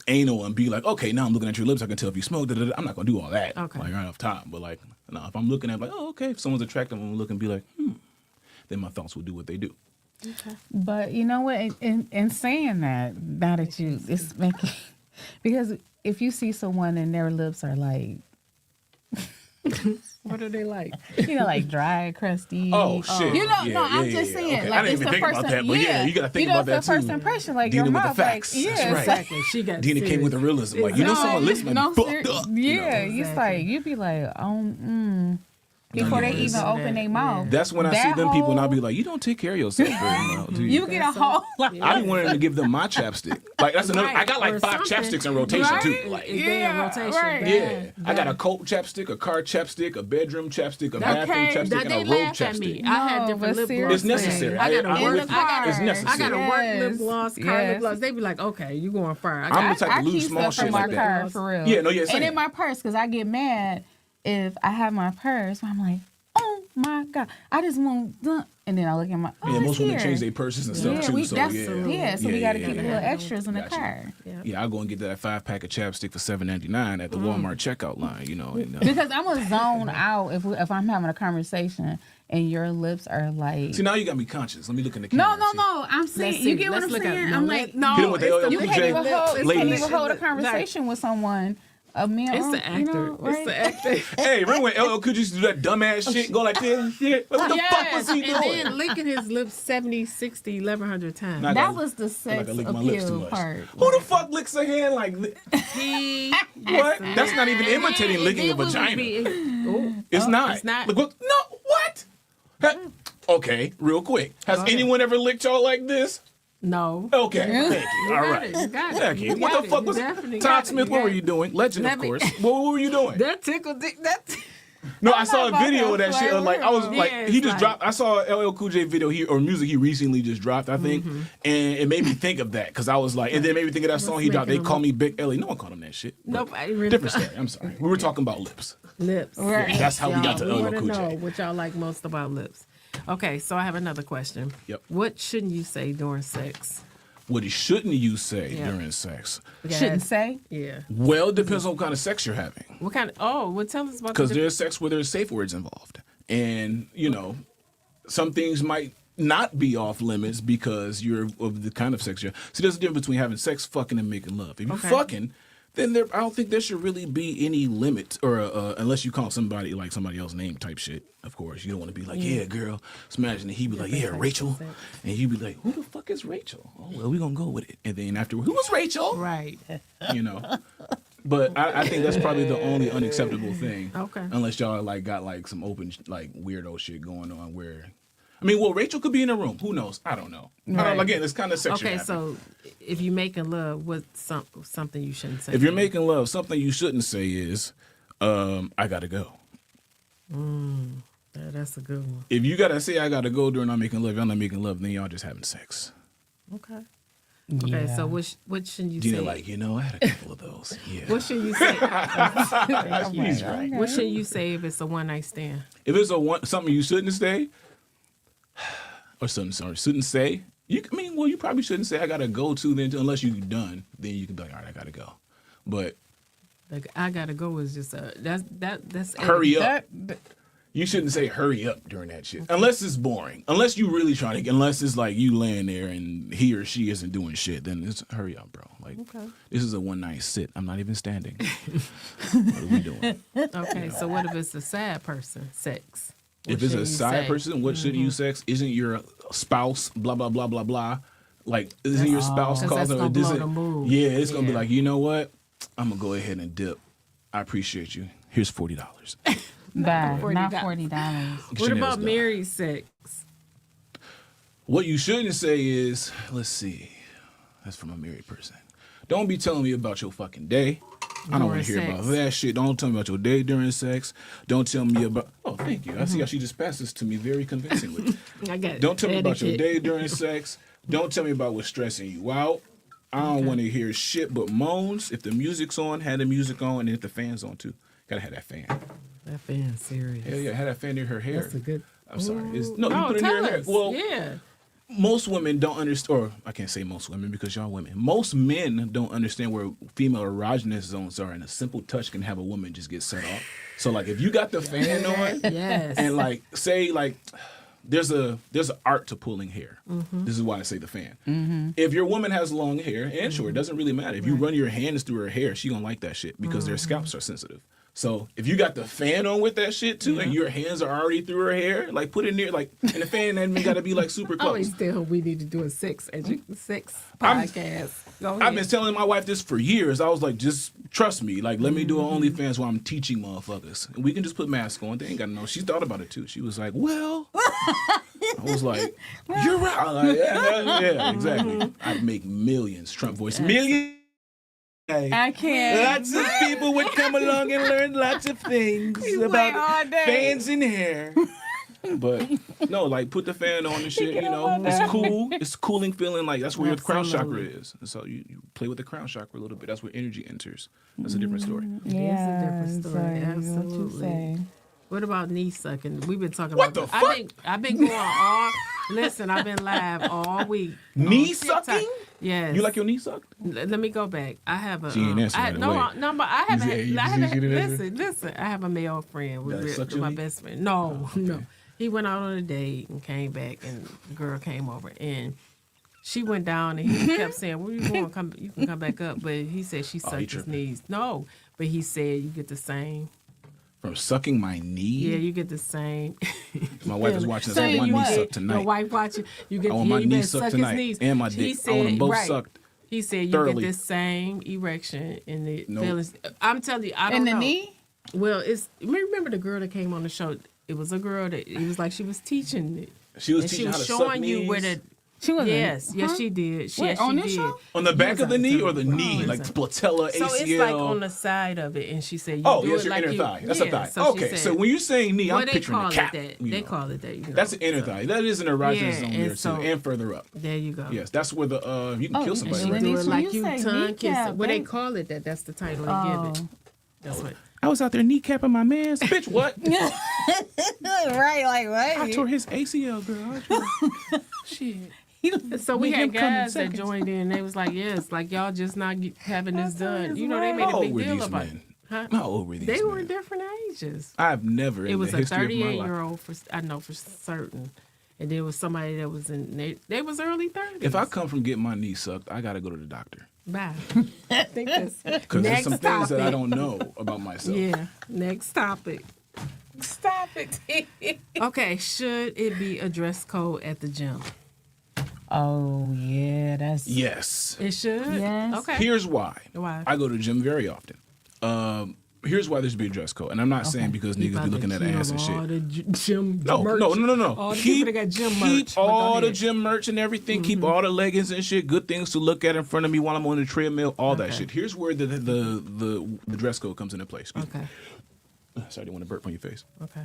Speaker 3: anal and be like, okay, now I'm looking at your lips. I can tell if you smoke. I'm not gonna do all that.
Speaker 1: Okay.
Speaker 3: Like right off top. But like, no, if I'm looking at like, oh, okay, if someone's attractive, I'm looking and be like, then my thoughts will do what they do.
Speaker 2: But you know what? In saying that, now that it's making, because if you see someone and their lips are like,
Speaker 1: What are they like?
Speaker 2: like dry, crusty.
Speaker 3: Oh shit.
Speaker 2: I'm just saying.
Speaker 3: Okay.
Speaker 2: Like,
Speaker 3: I didn't
Speaker 2: it's
Speaker 3: even
Speaker 2: the
Speaker 3: think
Speaker 2: first
Speaker 3: about that, but you gotta think about that
Speaker 2: it's the
Speaker 3: too.
Speaker 2: first impression, like
Speaker 3: Dina
Speaker 2: your
Speaker 3: with the
Speaker 2: mouth,
Speaker 3: facts.
Speaker 2: like
Speaker 3: That's right.
Speaker 1: Exactly. She got
Speaker 3: Dina came
Speaker 1: serious.
Speaker 3: with the realism. Like, someone lips might be fucked up.
Speaker 2: Yeah,
Speaker 1: Exactly.
Speaker 2: it's like you'd be like, before they even open their mouth.
Speaker 3: That's when I see them people and I'll be like, you don't take care of yourself very well, do you?
Speaker 2: You get a whole like,
Speaker 3: I be wanting to give them my chapstick. Like that's another. I got like
Speaker 1: Or
Speaker 3: 5
Speaker 1: something.
Speaker 3: chapsticks in rotation too.
Speaker 2: Right?
Speaker 3: Like
Speaker 1: If they in rotation.
Speaker 2: right.
Speaker 3: yeah, I got a coat chapstick, a car chapstick, a bedroom chapstick, a bathroom
Speaker 2: Okay,
Speaker 3: chapstick,
Speaker 1: That
Speaker 3: and
Speaker 1: they
Speaker 3: a robe
Speaker 1: laugh at me.
Speaker 3: chapstick.
Speaker 1: I had
Speaker 2: No,
Speaker 1: different
Speaker 2: but
Speaker 1: lip
Speaker 2: seriously.
Speaker 1: gloss.
Speaker 3: It's necessary.
Speaker 1: I got
Speaker 3: I'm
Speaker 1: a work.
Speaker 3: with you. It's necessary.
Speaker 1: I got a work lip
Speaker 2: Yes,
Speaker 1: gloss, car
Speaker 2: yes.
Speaker 1: lip gloss. They be like, okay, you going far. I
Speaker 3: I'm
Speaker 1: got
Speaker 3: the type
Speaker 2: I
Speaker 3: to lose
Speaker 2: keep
Speaker 3: small
Speaker 2: stuff
Speaker 3: shit
Speaker 2: in my
Speaker 3: like that.
Speaker 2: car for real.
Speaker 3: Yeah, no, yeah,
Speaker 2: And
Speaker 3: same.
Speaker 2: in my purse, because I get mad if I have my purse. I'm like, oh my god, I just want, and then I look at my. Oh,
Speaker 3: Yeah,
Speaker 2: it's
Speaker 3: most women
Speaker 2: here.
Speaker 3: change their purses and stuff
Speaker 2: Yeah,
Speaker 3: too.
Speaker 2: we
Speaker 3: So
Speaker 2: that's
Speaker 3: yeah,
Speaker 2: so we got to get the
Speaker 3: yeah.
Speaker 2: little extras in the
Speaker 3: Gotcha.
Speaker 2: car.
Speaker 3: Yeah, I'll go and get that 5-pack of chapstick for $7.99 at the Walmart checkout line. And,
Speaker 2: Because I'm gonna zone out if I'm having a conversation and your lips are like.
Speaker 3: see, now you got me conscious. Let me look in the camera.
Speaker 2: No.
Speaker 3: See.
Speaker 2: I'm saying
Speaker 1: Let's
Speaker 2: you
Speaker 1: see.
Speaker 2: get what
Speaker 1: Let's
Speaker 2: I'm
Speaker 1: look at-
Speaker 2: saying.
Speaker 1: no,
Speaker 2: I'm
Speaker 1: let-
Speaker 2: like, no,
Speaker 3: Hit him with the
Speaker 1: it's
Speaker 3: LL
Speaker 2: you
Speaker 3: Cool
Speaker 2: can't
Speaker 3: J.
Speaker 2: even hold. You
Speaker 3: Ladies.
Speaker 2: can't even hold a
Speaker 1: Like-
Speaker 2: conversation with someone. A man.
Speaker 1: It's the actor.
Speaker 2: You know, right?
Speaker 1: It's the actor.
Speaker 3: Hey, remember when LL Cool J used to do that dumbass shit, go like this and shit? Like, what the fuck was he
Speaker 1: and
Speaker 3: doing?
Speaker 1: then licking his lips 70, 60, 1,100 times.
Speaker 3: Not-
Speaker 2: That was the
Speaker 3: feel like
Speaker 2: sex
Speaker 3: I lick my lips too
Speaker 2: appeal
Speaker 3: much.
Speaker 2: part.
Speaker 3: Who the fuck licks a hand like
Speaker 1: He
Speaker 3: what? That's not even imitating licking a vagina. It's not.
Speaker 1: It's not.
Speaker 3: Look, no, what? Okay, real quick. Has
Speaker 1: Okay.
Speaker 3: anyone ever licked y'all like this?
Speaker 1: No.
Speaker 3: Okay, thank you. All right.
Speaker 1: You got it.
Speaker 3: Thank you.
Speaker 1: You
Speaker 3: What
Speaker 1: got
Speaker 3: the
Speaker 1: it.
Speaker 3: fuck
Speaker 1: You
Speaker 3: was
Speaker 1: definitely
Speaker 3: Todd
Speaker 1: got it.
Speaker 3: Smith?
Speaker 1: You
Speaker 3: What
Speaker 1: got
Speaker 3: were
Speaker 1: it.
Speaker 3: you doing? Legend,
Speaker 1: Let
Speaker 3: of
Speaker 1: me-
Speaker 3: course. What were you doing?
Speaker 1: That tickled. That.
Speaker 3: No, I saw a
Speaker 2: about
Speaker 3: video of
Speaker 2: that
Speaker 3: that shit.
Speaker 2: flavor.
Speaker 3: Like I was like,
Speaker 1: Yeah,
Speaker 3: he
Speaker 1: it's
Speaker 3: just
Speaker 1: like-
Speaker 3: dropped. I saw a LL Cool J video here or music he recently just dropped, I think, and it made me think of that because I was like, and then it made me think of that song he dropped. They
Speaker 1: making
Speaker 3: call
Speaker 1: him
Speaker 3: me Big Ellie. No one called him that shit. but
Speaker 1: Nobody really.
Speaker 3: Different story. I'm sorry. We were talking about lips.
Speaker 1: Lips.
Speaker 2: Right.
Speaker 3: That's how we got to
Speaker 1: Y'all
Speaker 3: LL
Speaker 1: wanna
Speaker 3: Cool
Speaker 1: know
Speaker 3: J.
Speaker 1: what y'all like most about lips. Okay, so I have another question.
Speaker 3: Yep.
Speaker 1: What shouldn't you say during sex?
Speaker 3: What he shouldn't you say
Speaker 1: Yeah.
Speaker 3: during sex?
Speaker 2: Shouldn't say.
Speaker 1: Yeah.
Speaker 3: Well, it depends on what kind of sex you're having.
Speaker 1: What kind of? Oh, well, tell us about.
Speaker 3: Because
Speaker 1: the
Speaker 3: there's sex where there's safe words involved. And, some things might not be off limits because you're of the kind of sex you're. See, there's a difference between having sex, fucking, and making love. If you're
Speaker 1: Okay.
Speaker 3: fucking, then I don't think there should really be any limit, or unless you call somebody like somebody else's name type shit. Of course, you don't want to be like, yeah, girl, smash, and he be like, yeah, Rachel, and you be like, who the fuck is Rachel? Oh well, we gonna go with it, and then afterward, who was Rachel?
Speaker 1: Right.
Speaker 3: But I think that's probably the only unacceptable thing.
Speaker 1: Okay.
Speaker 3: Unless y'all got some open weirdo shit going on where, Rachel could be in a room. Who knows? I don't know.
Speaker 2: Right.
Speaker 3: Again, it's kind of sexual.
Speaker 1: Okay, so if you're making love, what's something you shouldn't say?
Speaker 3: if you're making love, something you shouldn't say is, I gotta go.
Speaker 1: Yeah, that's a good one.
Speaker 3: If you gotta say I gotta go during I'm making love, y'all not making love, then y'all just having sex.
Speaker 1: Okay. Okay, so what shouldn't you
Speaker 3: Dina
Speaker 1: say?
Speaker 3: like, I had a couple of those. Yeah.
Speaker 1: What should you say?
Speaker 3: He's right.
Speaker 1: What should you say if it's a one night stand?
Speaker 3: If it's something you shouldn't say, or shouldn't say, you probably shouldn't say I gotta go to then unless you're done. Then you can be like, all right, I gotta go. But
Speaker 1: Like I gotta go is just that's
Speaker 3: hurry up.
Speaker 2: That,
Speaker 3: You shouldn't say hurry up during that shit. Unless it's boring. Unless you really trying to, unless it's like you laying there and he or she isn't doing shit, then it's hurry up, bro. Like, this is a one night sit. I'm not even standing. What are we doing?
Speaker 1: Okay, so what if it's a sad person? Sex. What
Speaker 3: If it's
Speaker 1: should
Speaker 3: a
Speaker 1: you
Speaker 3: side
Speaker 1: say?
Speaker 3: person, what should you sex? Isn't your spouse, blah, blah, blah, blah, blah. Like, isn't your spouse
Speaker 1: 'Cause
Speaker 3: causing
Speaker 1: that's
Speaker 3: a
Speaker 1: gonna blow the mood.
Speaker 3: Yeah, it's going to be
Speaker 1: Yeah.
Speaker 3: like, you know what? I'm going to go ahead and dip. I appreciate you. Here's $40.
Speaker 2: bad,
Speaker 1: $40.
Speaker 2: not $40.
Speaker 1: What about married sex?
Speaker 3: What you shouldn't say is, let's see, that's from a married person. Don't be telling me about your fucking day. I don't want to hear
Speaker 1: During
Speaker 3: about
Speaker 1: sex.
Speaker 3: that shit. Don't tell me about your day during sex. Don't tell me about. Oh, thank you. I see how she just passed this to me very convincingly.
Speaker 1: I got
Speaker 3: Don't tell me about your
Speaker 1: etiquette.
Speaker 3: day during sex. Don't tell me about what's stressing you out. I don't want to hear shit but moans. If the music's on, have the music on, and if the fan's on too. Gotta have that fan.
Speaker 1: That fan's serious.
Speaker 3: Hell yeah, have that fan near her hair.
Speaker 1: That's a good.
Speaker 3: I'm sorry. No, you
Speaker 1: Oh,
Speaker 3: put it near
Speaker 1: tell
Speaker 3: her hair.
Speaker 1: us.
Speaker 3: Well,
Speaker 1: yeah.
Speaker 3: most women don't understand, or I can't say most women because y'all women. Most men don't understand where female erogenous zones are, and a simple touch can have a woman just get set off. So like, if you got the fan on,
Speaker 1: Yes.
Speaker 3: and like say like, there's a art to pulling hair. This is why I say the fan. If your woman has long hair, and sure, it doesn't really matter. If you run your hands through her hair, she gonna like that shit because their scalps are sensitive. So if you got the fan on with that shit too, and your hands are already through her hair, like put it near, like, and the fan ain't got to be like super
Speaker 1: I
Speaker 3: close.
Speaker 1: always tell her we need to do a sex
Speaker 3: I'm-
Speaker 1: podcast. Go
Speaker 3: I've
Speaker 1: ahead.
Speaker 3: been telling my wife this for years. I was like, just trust me. Like, let me do an OnlyFans while I'm teaching motherfuckers. And we can just put masks on. They ain't got to know. She thought about it too. She was like, well. I was like, you're right. I'm like, yeah, exactly. I'd make millions. Trump voice. Millions.
Speaker 2: I can't.
Speaker 3: Lots of people would come along and learn lots of things
Speaker 2: went all
Speaker 3: about
Speaker 2: day.
Speaker 3: fans and hair. But no, like put the fan on and shit. You know, it's cool. It's cooling feeling. Like that's where your crown chakra
Speaker 1: Absolutely.
Speaker 3: is. And so you play with the crown chakra a little bit. That's where energy enters. That's a different story.
Speaker 2: Yeah,
Speaker 1: different story.
Speaker 2: What you
Speaker 1: Absolutely.
Speaker 2: say.
Speaker 1: What about knee sucking? We've been talking
Speaker 3: What
Speaker 1: about
Speaker 3: the
Speaker 1: this. I've been going all. Listen, I've been live all week.
Speaker 3: Knee
Speaker 1: on TikTok.
Speaker 3: sucking?
Speaker 1: Yes.
Speaker 3: You like your knee sucked?
Speaker 1: Let me go back. I have a.
Speaker 3: She ain't answering right
Speaker 1: no,
Speaker 3: away.
Speaker 1: no, but I haven't.
Speaker 3: said- you
Speaker 1: I
Speaker 3: said
Speaker 1: haven't
Speaker 3: she didn't answer?
Speaker 1: listen. I have a male friend
Speaker 3: That
Speaker 1: with
Speaker 3: sucked your
Speaker 1: my
Speaker 3: knee?
Speaker 1: best friend. No, no. He went out on a date and came back, and the girl came over and. She went down and he kept saying, "Where you going? Come, you can come back up." But he said she sucked his
Speaker 3: tripping.
Speaker 1: knees. No, but he said you get the same.
Speaker 3: From sucking my knee?
Speaker 1: Yeah, you get the same.
Speaker 3: My wife is watching this. I
Speaker 2: Saying
Speaker 3: want my
Speaker 2: what?
Speaker 3: knee sucked
Speaker 1: Your
Speaker 3: tonight.
Speaker 1: wife watching. You get
Speaker 3: I want my
Speaker 1: you
Speaker 3: knee
Speaker 1: better
Speaker 3: sucked
Speaker 1: suck
Speaker 3: tonight.
Speaker 1: his knees.
Speaker 3: And my
Speaker 1: He
Speaker 3: dick. I want them both
Speaker 1: right.
Speaker 3: sucked.
Speaker 1: He said you
Speaker 3: thoroughly.
Speaker 1: get the same erection in the
Speaker 3: Nope.
Speaker 1: feelings. I'm telling you, I don't
Speaker 2: In the
Speaker 1: know.
Speaker 2: knee?
Speaker 1: Well, it's remember the girl that came on the show. It was a girl that it was like she was teaching it.
Speaker 3: She was
Speaker 1: And she
Speaker 3: teaching how
Speaker 1: was
Speaker 3: to suck
Speaker 1: showing you where
Speaker 3: knees.
Speaker 1: the
Speaker 2: She was.
Speaker 1: yes, she did.
Speaker 2: Wait,
Speaker 1: Yes,
Speaker 2: on
Speaker 1: she
Speaker 2: this
Speaker 1: did.
Speaker 2: show?
Speaker 3: On the back of the knee or the knee?
Speaker 1: Listen.
Speaker 3: Like patella, ACL?
Speaker 1: So it's like on the side of it, and she said, you
Speaker 3: Oh,
Speaker 1: do
Speaker 3: yes,
Speaker 1: it
Speaker 3: your
Speaker 1: like
Speaker 3: inner
Speaker 1: you,
Speaker 3: thigh. That's
Speaker 1: yeah.
Speaker 3: a thigh.
Speaker 1: So she
Speaker 3: Okay,
Speaker 1: said,
Speaker 3: so when you're saying knee,
Speaker 1: well,
Speaker 3: I'm
Speaker 1: they
Speaker 3: picturing
Speaker 1: call
Speaker 3: the cap.
Speaker 1: it that.
Speaker 3: you
Speaker 1: They
Speaker 3: know.
Speaker 1: call it that. You know.
Speaker 3: That's the inner thigh. That is an erogenous
Speaker 1: Yeah,
Speaker 3: zone
Speaker 1: and
Speaker 3: there too,
Speaker 1: so-
Speaker 3: and further up.
Speaker 1: There you go.
Speaker 3: Yes, that's where the you can
Speaker 2: Oh,
Speaker 3: kill
Speaker 2: and
Speaker 3: somebody.
Speaker 1: She
Speaker 2: When
Speaker 3: Right
Speaker 1: do
Speaker 2: you-
Speaker 1: it
Speaker 2: when
Speaker 1: like
Speaker 2: you
Speaker 1: you
Speaker 2: say
Speaker 1: tongue
Speaker 2: kneecap,
Speaker 1: kissing. Well, they
Speaker 2: they-
Speaker 1: call it that. That's the title they give it. That's what.
Speaker 3: I was out there kneecapping my man's bitch. What?
Speaker 2: Right, like what?
Speaker 3: I tore his ACL, girl. Shit.
Speaker 1: So we
Speaker 3: Make
Speaker 1: had
Speaker 3: him come in
Speaker 1: guys that
Speaker 3: seconds.
Speaker 1: joined in. They was like, "Yes, like y'all just not having this done." You know, they made
Speaker 3: How
Speaker 1: a big
Speaker 3: old were
Speaker 1: deal
Speaker 3: these
Speaker 1: about
Speaker 3: men?
Speaker 1: it. Huh?
Speaker 3: How old were these
Speaker 1: They were
Speaker 3: men?
Speaker 1: different ages.
Speaker 3: I've never
Speaker 1: It
Speaker 3: in
Speaker 1: was
Speaker 3: the
Speaker 1: a
Speaker 3: history of my life.
Speaker 1: 38-year-old for I know for certain, and there was somebody that was in they was early 30s.
Speaker 3: If I come from getting my knee sucked, I gotta go to the doctor
Speaker 1: bye, I think that's
Speaker 3: because there's some
Speaker 1: next
Speaker 3: things that I
Speaker 1: topic.
Speaker 3: don't know about myself.
Speaker 1: Yeah, next topic.
Speaker 2: Stop it.
Speaker 1: Okay, should it be a dress code at the gym?
Speaker 2: Oh yeah, that's
Speaker 3: Yes.
Speaker 1: It should.
Speaker 2: Yes.
Speaker 1: Okay.
Speaker 3: Here's why.
Speaker 1: Why?
Speaker 3: I go to the gym very often. Here's why there should be a dress code, and I'm not saying because niggas be looking at ass and
Speaker 1: All
Speaker 3: shit.
Speaker 1: the gym
Speaker 3: No,
Speaker 1: merch.
Speaker 3: no.
Speaker 1: All the people that got gym merch.
Speaker 3: Keep
Speaker 1: but go
Speaker 3: all the
Speaker 1: ahead.
Speaker 3: gym merch and everything. Keep all the leggings and shit. Good things to look at in front of me while I'm on the treadmill. All that
Speaker 1: Okay.
Speaker 3: shit. Here's where the dress code comes into play. Excuse me.
Speaker 1: Okay.
Speaker 3: Sorry, I didn't want to burp on your face.
Speaker 1: Okay.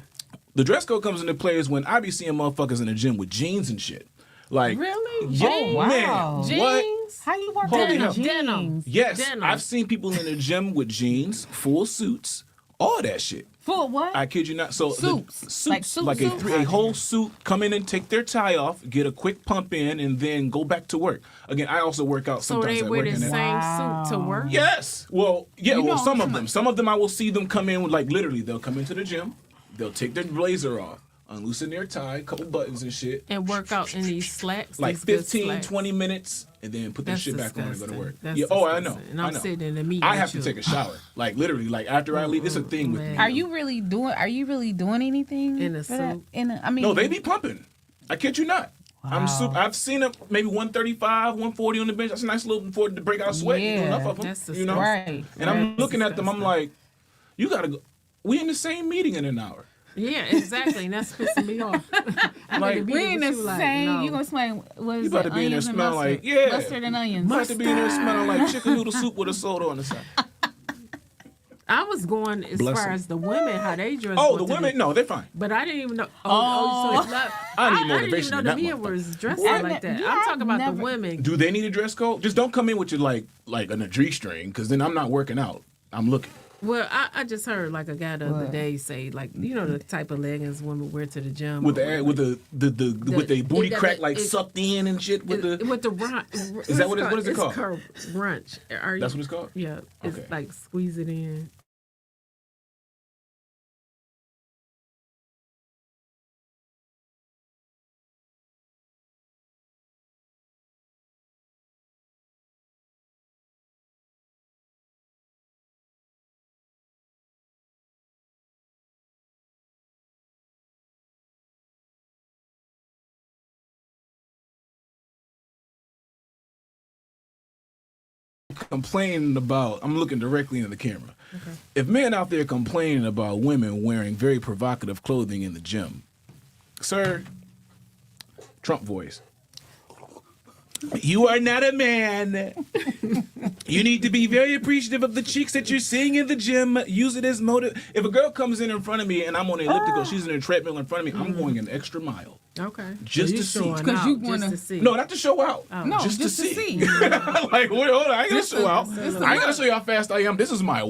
Speaker 3: The dress code comes into play is when I be seeing motherfuckers in the gym with jeans and shit. Like,
Speaker 1: Really?
Speaker 3: yeah,
Speaker 1: Jeans?
Speaker 2: wow.
Speaker 3: man, what?
Speaker 1: Jeans?
Speaker 2: how you work
Speaker 3: Holy hell.
Speaker 2: out in
Speaker 1: Denim.
Speaker 2: jeans.
Speaker 3: Yes,
Speaker 1: Denim.
Speaker 3: I've seen people in the gym with jeans, full suits, all that shit.
Speaker 2: Full what?
Speaker 3: I kid you not. So
Speaker 2: Suits.
Speaker 3: suits,
Speaker 2: Like suit
Speaker 3: like
Speaker 2: suits?
Speaker 3: a whole suit, come in and take their tie off, get a quick pump in, and then go back to work. Again, I also work out
Speaker 1: So
Speaker 3: sometimes
Speaker 1: they
Speaker 3: at
Speaker 1: wear
Speaker 3: work.
Speaker 1: the
Speaker 3: and
Speaker 1: same
Speaker 3: that-
Speaker 1: suit to work?
Speaker 3: Yes. Well, yeah.
Speaker 2: You
Speaker 3: Well,
Speaker 2: know,
Speaker 3: some of them. Some of them I will see them come in with, like, literally, they'll come into the gym, they'll take their blazer off, unloosen their tie, couple buttons and shit.
Speaker 1: And work out in these slacks?
Speaker 3: Like
Speaker 1: these good
Speaker 3: 15,
Speaker 1: slacks?
Speaker 3: 20 minutes, and then put their
Speaker 1: That's
Speaker 3: shit back on and go to
Speaker 1: disgusting.
Speaker 3: work.
Speaker 1: That's
Speaker 3: Yeah. Oh, I know.
Speaker 1: disgusting. And
Speaker 3: I
Speaker 1: I'm
Speaker 3: know.
Speaker 1: sitting in the meeting
Speaker 3: I have
Speaker 1: with
Speaker 3: to
Speaker 1: you.
Speaker 3: take a shower. Like literally, like after I leave, it's a thing with me.
Speaker 1: man.
Speaker 2: Are you really doing anything
Speaker 1: In a
Speaker 2: for that?
Speaker 1: suit?
Speaker 2: I mean,
Speaker 3: No, they be pumping. I kid you not. I'm super. I've seen it maybe 135, 140 on the bench. That's a nice little for to break out sweat. You know,
Speaker 2: Yeah,
Speaker 3: enough of them.
Speaker 1: that's
Speaker 3: You know,
Speaker 2: right.
Speaker 3: and I'm
Speaker 1: That's
Speaker 3: looking at them. I'm
Speaker 1: disgusting.
Speaker 3: like, you gotta go. We in the same meeting in an hour.
Speaker 1: Yeah, exactly. And that's pissing me off. I
Speaker 3: Like,
Speaker 1: need to be
Speaker 2: We
Speaker 1: there
Speaker 2: ain't
Speaker 1: with
Speaker 2: the
Speaker 1: you, like,
Speaker 2: same.
Speaker 1: no.
Speaker 2: You gonna smell what is
Speaker 3: You about
Speaker 2: it?
Speaker 3: to be in there
Speaker 2: Onions and
Speaker 3: smelling
Speaker 2: mustard.
Speaker 3: like, yeah.
Speaker 2: Mustard and onions.
Speaker 3: About to be in there smelling like chicken noodle soup with a soda on the side.
Speaker 1: I was going as
Speaker 3: Bless
Speaker 1: far
Speaker 3: 'em.
Speaker 1: as the women, how they dress.
Speaker 3: Oh,
Speaker 1: going
Speaker 3: the
Speaker 1: to
Speaker 3: women? No, they're fine.
Speaker 1: But I didn't even know.
Speaker 2: Oh.
Speaker 1: So it's not,
Speaker 3: I need
Speaker 1: I didn't even
Speaker 3: motivation
Speaker 1: know
Speaker 3: in
Speaker 1: the
Speaker 3: that
Speaker 1: men
Speaker 3: motherfucker.
Speaker 1: was dressing
Speaker 2: What?
Speaker 1: like that.
Speaker 2: Yeah,
Speaker 1: I'm talking about
Speaker 2: never-
Speaker 1: the women.
Speaker 3: Do they need a dress code? Just don't come in with your like an a G-string, because then I'm not working out. I'm looking.
Speaker 1: Well, I just heard like a guy the other
Speaker 2: What?
Speaker 1: day say like, you know, the type of leggings women wear to the gym
Speaker 3: With
Speaker 1: or
Speaker 3: the
Speaker 1: whatever.
Speaker 3: with the booty
Speaker 1: it-
Speaker 3: crack like
Speaker 1: it-
Speaker 3: sucked in and shit with the.
Speaker 1: with the run.
Speaker 3: Is that what is it called?
Speaker 1: It's called brunch. Are you,
Speaker 3: That's what it's called.
Speaker 1: Yeah, it's
Speaker 3: Okay.
Speaker 1: like squeeze it in.
Speaker 3: Complaining about, I'm looking directly into the camera. Okay. If men out there complaining about women wearing very provocative clothing in the gym, sir, Trump voice, you are not a man. You need to be very appreciative of the cheeks that you're seeing in the gym. Use it as motive. If a girl comes in front of me and I'm on the elliptical, she's in a treadmill in front of me, I'm going an extra mile.
Speaker 1: Okay.
Speaker 3: Just
Speaker 1: So you
Speaker 3: to see.
Speaker 1: showing
Speaker 2: 'Cause
Speaker 1: out
Speaker 2: you
Speaker 1: just
Speaker 2: wanna-
Speaker 1: to see.
Speaker 3: No, not to show out.
Speaker 2: No,
Speaker 3: just to
Speaker 2: just to
Speaker 3: see.
Speaker 2: see.
Speaker 3: Like, wait, hold on. I ain't gonna show out.
Speaker 1: It's
Speaker 3: I ain't gonna show you how fast I am. This is my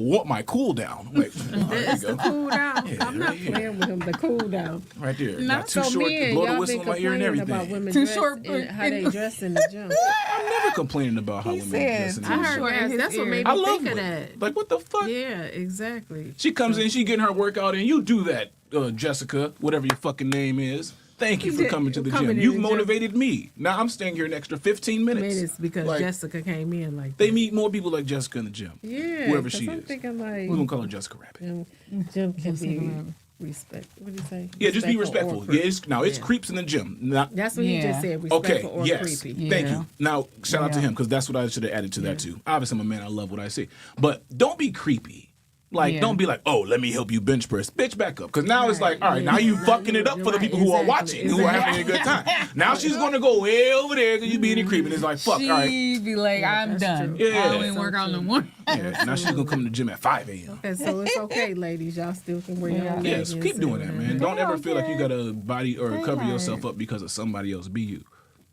Speaker 3: cool down. Like, there
Speaker 1: It's
Speaker 3: you
Speaker 1: the
Speaker 3: go.
Speaker 1: cool down.
Speaker 3: Yeah,
Speaker 1: I'm not
Speaker 3: right here.
Speaker 1: playing with him. The cool down.
Speaker 3: Right there.
Speaker 2: No,
Speaker 3: Got too
Speaker 1: So
Speaker 3: short to
Speaker 1: men,
Speaker 3: blow the
Speaker 1: y'all
Speaker 3: whistle
Speaker 1: been
Speaker 3: in my ear and
Speaker 1: complaining
Speaker 3: everything.
Speaker 1: about women
Speaker 2: Too
Speaker 1: dress
Speaker 2: short
Speaker 1: and
Speaker 2: for-
Speaker 1: how they dress in the gym.
Speaker 3: I'm never complaining about how
Speaker 2: He
Speaker 3: women
Speaker 2: said,
Speaker 3: dress in the
Speaker 2: I
Speaker 3: gym.
Speaker 1: I heard
Speaker 2: short in
Speaker 1: that.
Speaker 2: his
Speaker 1: That's what
Speaker 2: ear.
Speaker 1: made
Speaker 3: I
Speaker 1: me
Speaker 3: love
Speaker 1: think of
Speaker 3: women.
Speaker 1: that.
Speaker 3: Like, what the fuck?
Speaker 1: Yeah, exactly.
Speaker 3: She comes in, she getting her workout in. You do that, Jessica, whatever your fucking name is. Thank you for coming to the
Speaker 1: Coming
Speaker 3: gym.
Speaker 1: in
Speaker 3: You've
Speaker 1: the gym.
Speaker 3: motivated me. Now I'm staying here an extra 15 minutes.
Speaker 1: Minutes because
Speaker 3: Like,
Speaker 1: Jessica came in like
Speaker 3: They
Speaker 1: that.
Speaker 3: meet more people like Jessica in the gym.
Speaker 1: Yeah,
Speaker 3: Whoever
Speaker 1: 'cause
Speaker 3: she
Speaker 1: I'm
Speaker 3: is.
Speaker 1: thinking like
Speaker 3: We're gonna call her Jessica Rabbit.
Speaker 1: Jim can be respect. What do you say?
Speaker 3: Yeah, just be
Speaker 1: Respectful
Speaker 3: respectful.
Speaker 1: or
Speaker 3: Yeah, it's
Speaker 1: Yeah.
Speaker 3: creeps in the gym. Not,
Speaker 1: That's what he
Speaker 2: Yeah.
Speaker 1: just said.
Speaker 3: okay,
Speaker 1: Respectful or
Speaker 3: yes.
Speaker 1: creepy.
Speaker 3: Thank
Speaker 2: Yeah.
Speaker 3: you. Now, shout out to
Speaker 2: Yeah.
Speaker 3: him because that's what I should have added to that too. Obviously, I'm a man. I love what I see. But don't be creepy. Like,
Speaker 2: Yeah.
Speaker 3: don't be like, oh, let me help you bench press. Bitch, back up. Because now it's
Speaker 1: Right.
Speaker 3: like, all right,
Speaker 1: Yeah.
Speaker 3: now you
Speaker 1: Right.
Speaker 3: fucking it up for the
Speaker 1: Right.
Speaker 3: people who are
Speaker 1: Exactly.
Speaker 3: watching, who are having a good time. Now she's going to go way over there because you being a creep. And it's like, fuck,
Speaker 2: She
Speaker 3: all right.
Speaker 2: be like, I'm
Speaker 1: that's
Speaker 2: done.
Speaker 1: true.
Speaker 3: Yeah.
Speaker 2: I don't even work out no more.
Speaker 3: Yeah, now she's going to come to the gym at 5 a.m.
Speaker 1: And so it's okay, ladies. Y'all still can wear your own
Speaker 3: Yes,
Speaker 1: leggings
Speaker 3: keep doing
Speaker 1: and-
Speaker 3: that, man. Don't ever feel like you
Speaker 2: okay.
Speaker 3: got to body or
Speaker 2: They
Speaker 3: cover
Speaker 2: right.
Speaker 3: yourself up because of somebody else. Be you,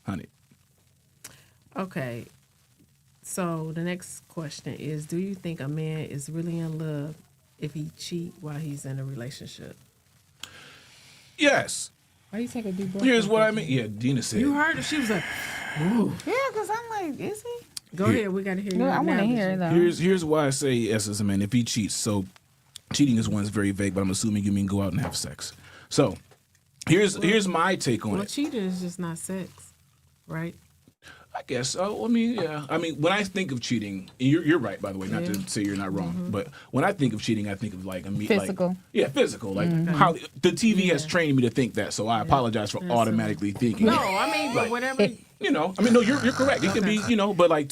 Speaker 3: honey.
Speaker 1: Okay. So the next question is: do you think a man is really in love if he cheat while he's in a relationship?
Speaker 3: Yes.
Speaker 1: Why you take a deep breath?
Speaker 3: Here's what I mean. Yeah, Dina said.
Speaker 1: You heard her. She was like,
Speaker 2: Yeah, because I'm like, is he?
Speaker 1: "Go
Speaker 3: Here.
Speaker 1: ahead. We got to hear you."
Speaker 2: No, I want to
Speaker 1: analogy.
Speaker 2: hear it though.
Speaker 3: Here's why I say yes as a man. If he cheats, so cheating is one that's very vague, but I'm assuming you mean go out and have sex. So here's my take on
Speaker 1: Well,
Speaker 3: it.
Speaker 1: cheating is just not sex, right?
Speaker 3: I guess. Oh, I mean, yeah. I mean, when I think of cheating, you're right, by the way. Not
Speaker 1: Yeah.
Speaker 3: to say you're not wrong, but when I think of cheating, I think of like a
Speaker 2: Physical.
Speaker 3: Like, yeah, physical. Like how the TV has trained me to think that. So I apologize for automatically thinking.
Speaker 1: No,
Speaker 3: it.
Speaker 1: I mean, but whatever.
Speaker 3: You know, I mean, no, you're correct. It could be, you know, but like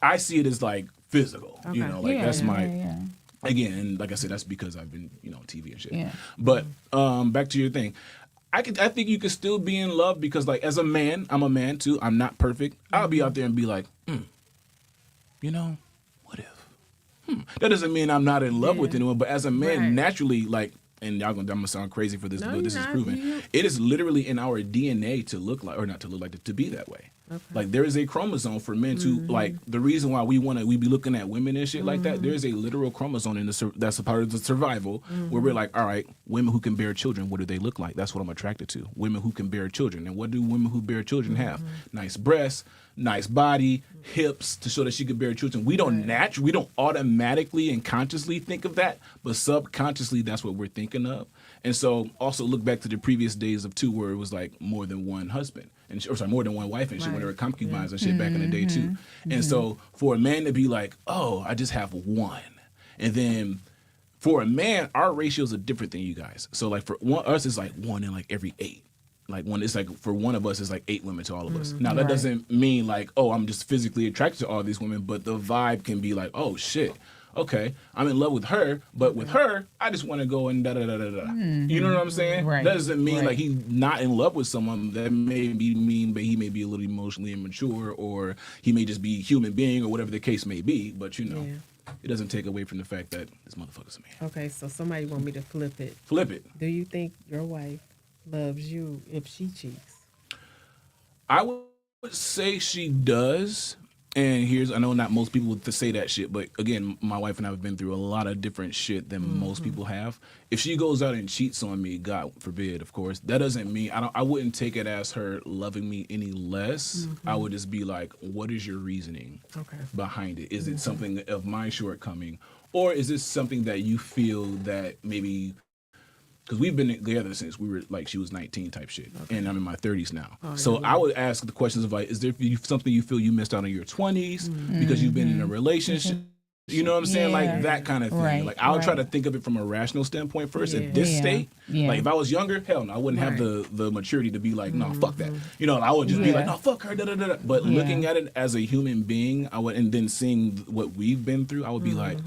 Speaker 3: I see it as like physical. You
Speaker 1: Okay.
Speaker 3: know, like
Speaker 2: Yeah,
Speaker 3: that's my.
Speaker 2: yeah.
Speaker 3: Again, and like I said, that's because I've been, you know, on TV and shit.
Speaker 2: Yeah.
Speaker 3: But back to your thing. I think you could still be in love because, like, as a man, I'm a man too. I'm not perfect. I'll be out there and be like, you know, what if? That doesn't mean I'm not in love with anyone, but as a man,
Speaker 1: Right.
Speaker 3: naturally, like, and I'm gonna sound crazy for this,
Speaker 1: No,
Speaker 3: but this
Speaker 1: you're
Speaker 3: is
Speaker 1: not.
Speaker 3: proven.
Speaker 1: You-
Speaker 3: It is literally in our DNA to look like, or not to look like, to be that way. Like there is a chromosome for men to like. The reason why we be looking at women and shit like that. There is a literal chromosome in that's a part of the survival where we're like, all right, women who can bear children, what do they look like? That's what I'm attracted to. Women who can bear children, and what do women who bear children have? Nice breasts, nice body, hips to show that she could bear children. We don't we don't automatically and consciously think of that, but subconsciously that's what we're thinking of. And so also look back to the previous days of where it was like more than one husband more than one wife and shit, when
Speaker 1: Right.
Speaker 3: there were concubines and shit back in the day too. And so for a man to be like, oh, I just have one, and then for a man, our ratios are different than you guys. So like for us, it's like 1 in like every 8. Like it's like for one of us, it's like 8 women to all of us. Now that
Speaker 2: Right.
Speaker 3: doesn't mean like, oh, I'm just physically attracted to all these women, but the vibe can be like, oh shit, okay, I'm in love with her, but with her, I just want to go and da da da da da. You know what I'm saying?
Speaker 2: Right.
Speaker 3: That doesn't mean
Speaker 2: Right.
Speaker 3: like he's not in love with someone. That may be mean, but he may be a little emotionally immature, or he may just be a human being, or whatever the case may be. But you know, it doesn't take away from the fact that this motherfucker's a man.
Speaker 1: Okay, so somebody want me to flip it.
Speaker 3: Flip it.
Speaker 1: Do you think your wife loves you if she cheats?
Speaker 3: I would say she does. And I know not most people would say that shit, but again, my wife and I have been through a lot of different shit than most people have. If she goes out and cheats on me, God forbid, of course, that doesn't mean I wouldn't take it as her loving me any less. I would just be like, what is your reasoning behind it? Is it something of my shortcoming, or is this something that you feel that maybe? Because we've been together since we were like she was 19 type shit, and I'm in my 30s now. So I would ask the questions of like, is there something you feel you missed out on your 20s because you've been in a relationship? You know what I'm saying?
Speaker 2: Yeah.
Speaker 3: Like that kind of thing.
Speaker 2: Right,
Speaker 3: Like I would try
Speaker 2: right.
Speaker 3: to think of it from a rational standpoint first.
Speaker 1: Yeah.
Speaker 3: At this
Speaker 2: Yeah.
Speaker 3: state,
Speaker 2: Yeah.
Speaker 3: like if I was younger, hell no, I wouldn't have the maturity to be like, no, fuck that. You know, I would just be
Speaker 2: Yeah.
Speaker 3: like, no, fuck her. Da, da, da, da. But looking at it as a human being, I would, and then seeing what we've been through, I would be like,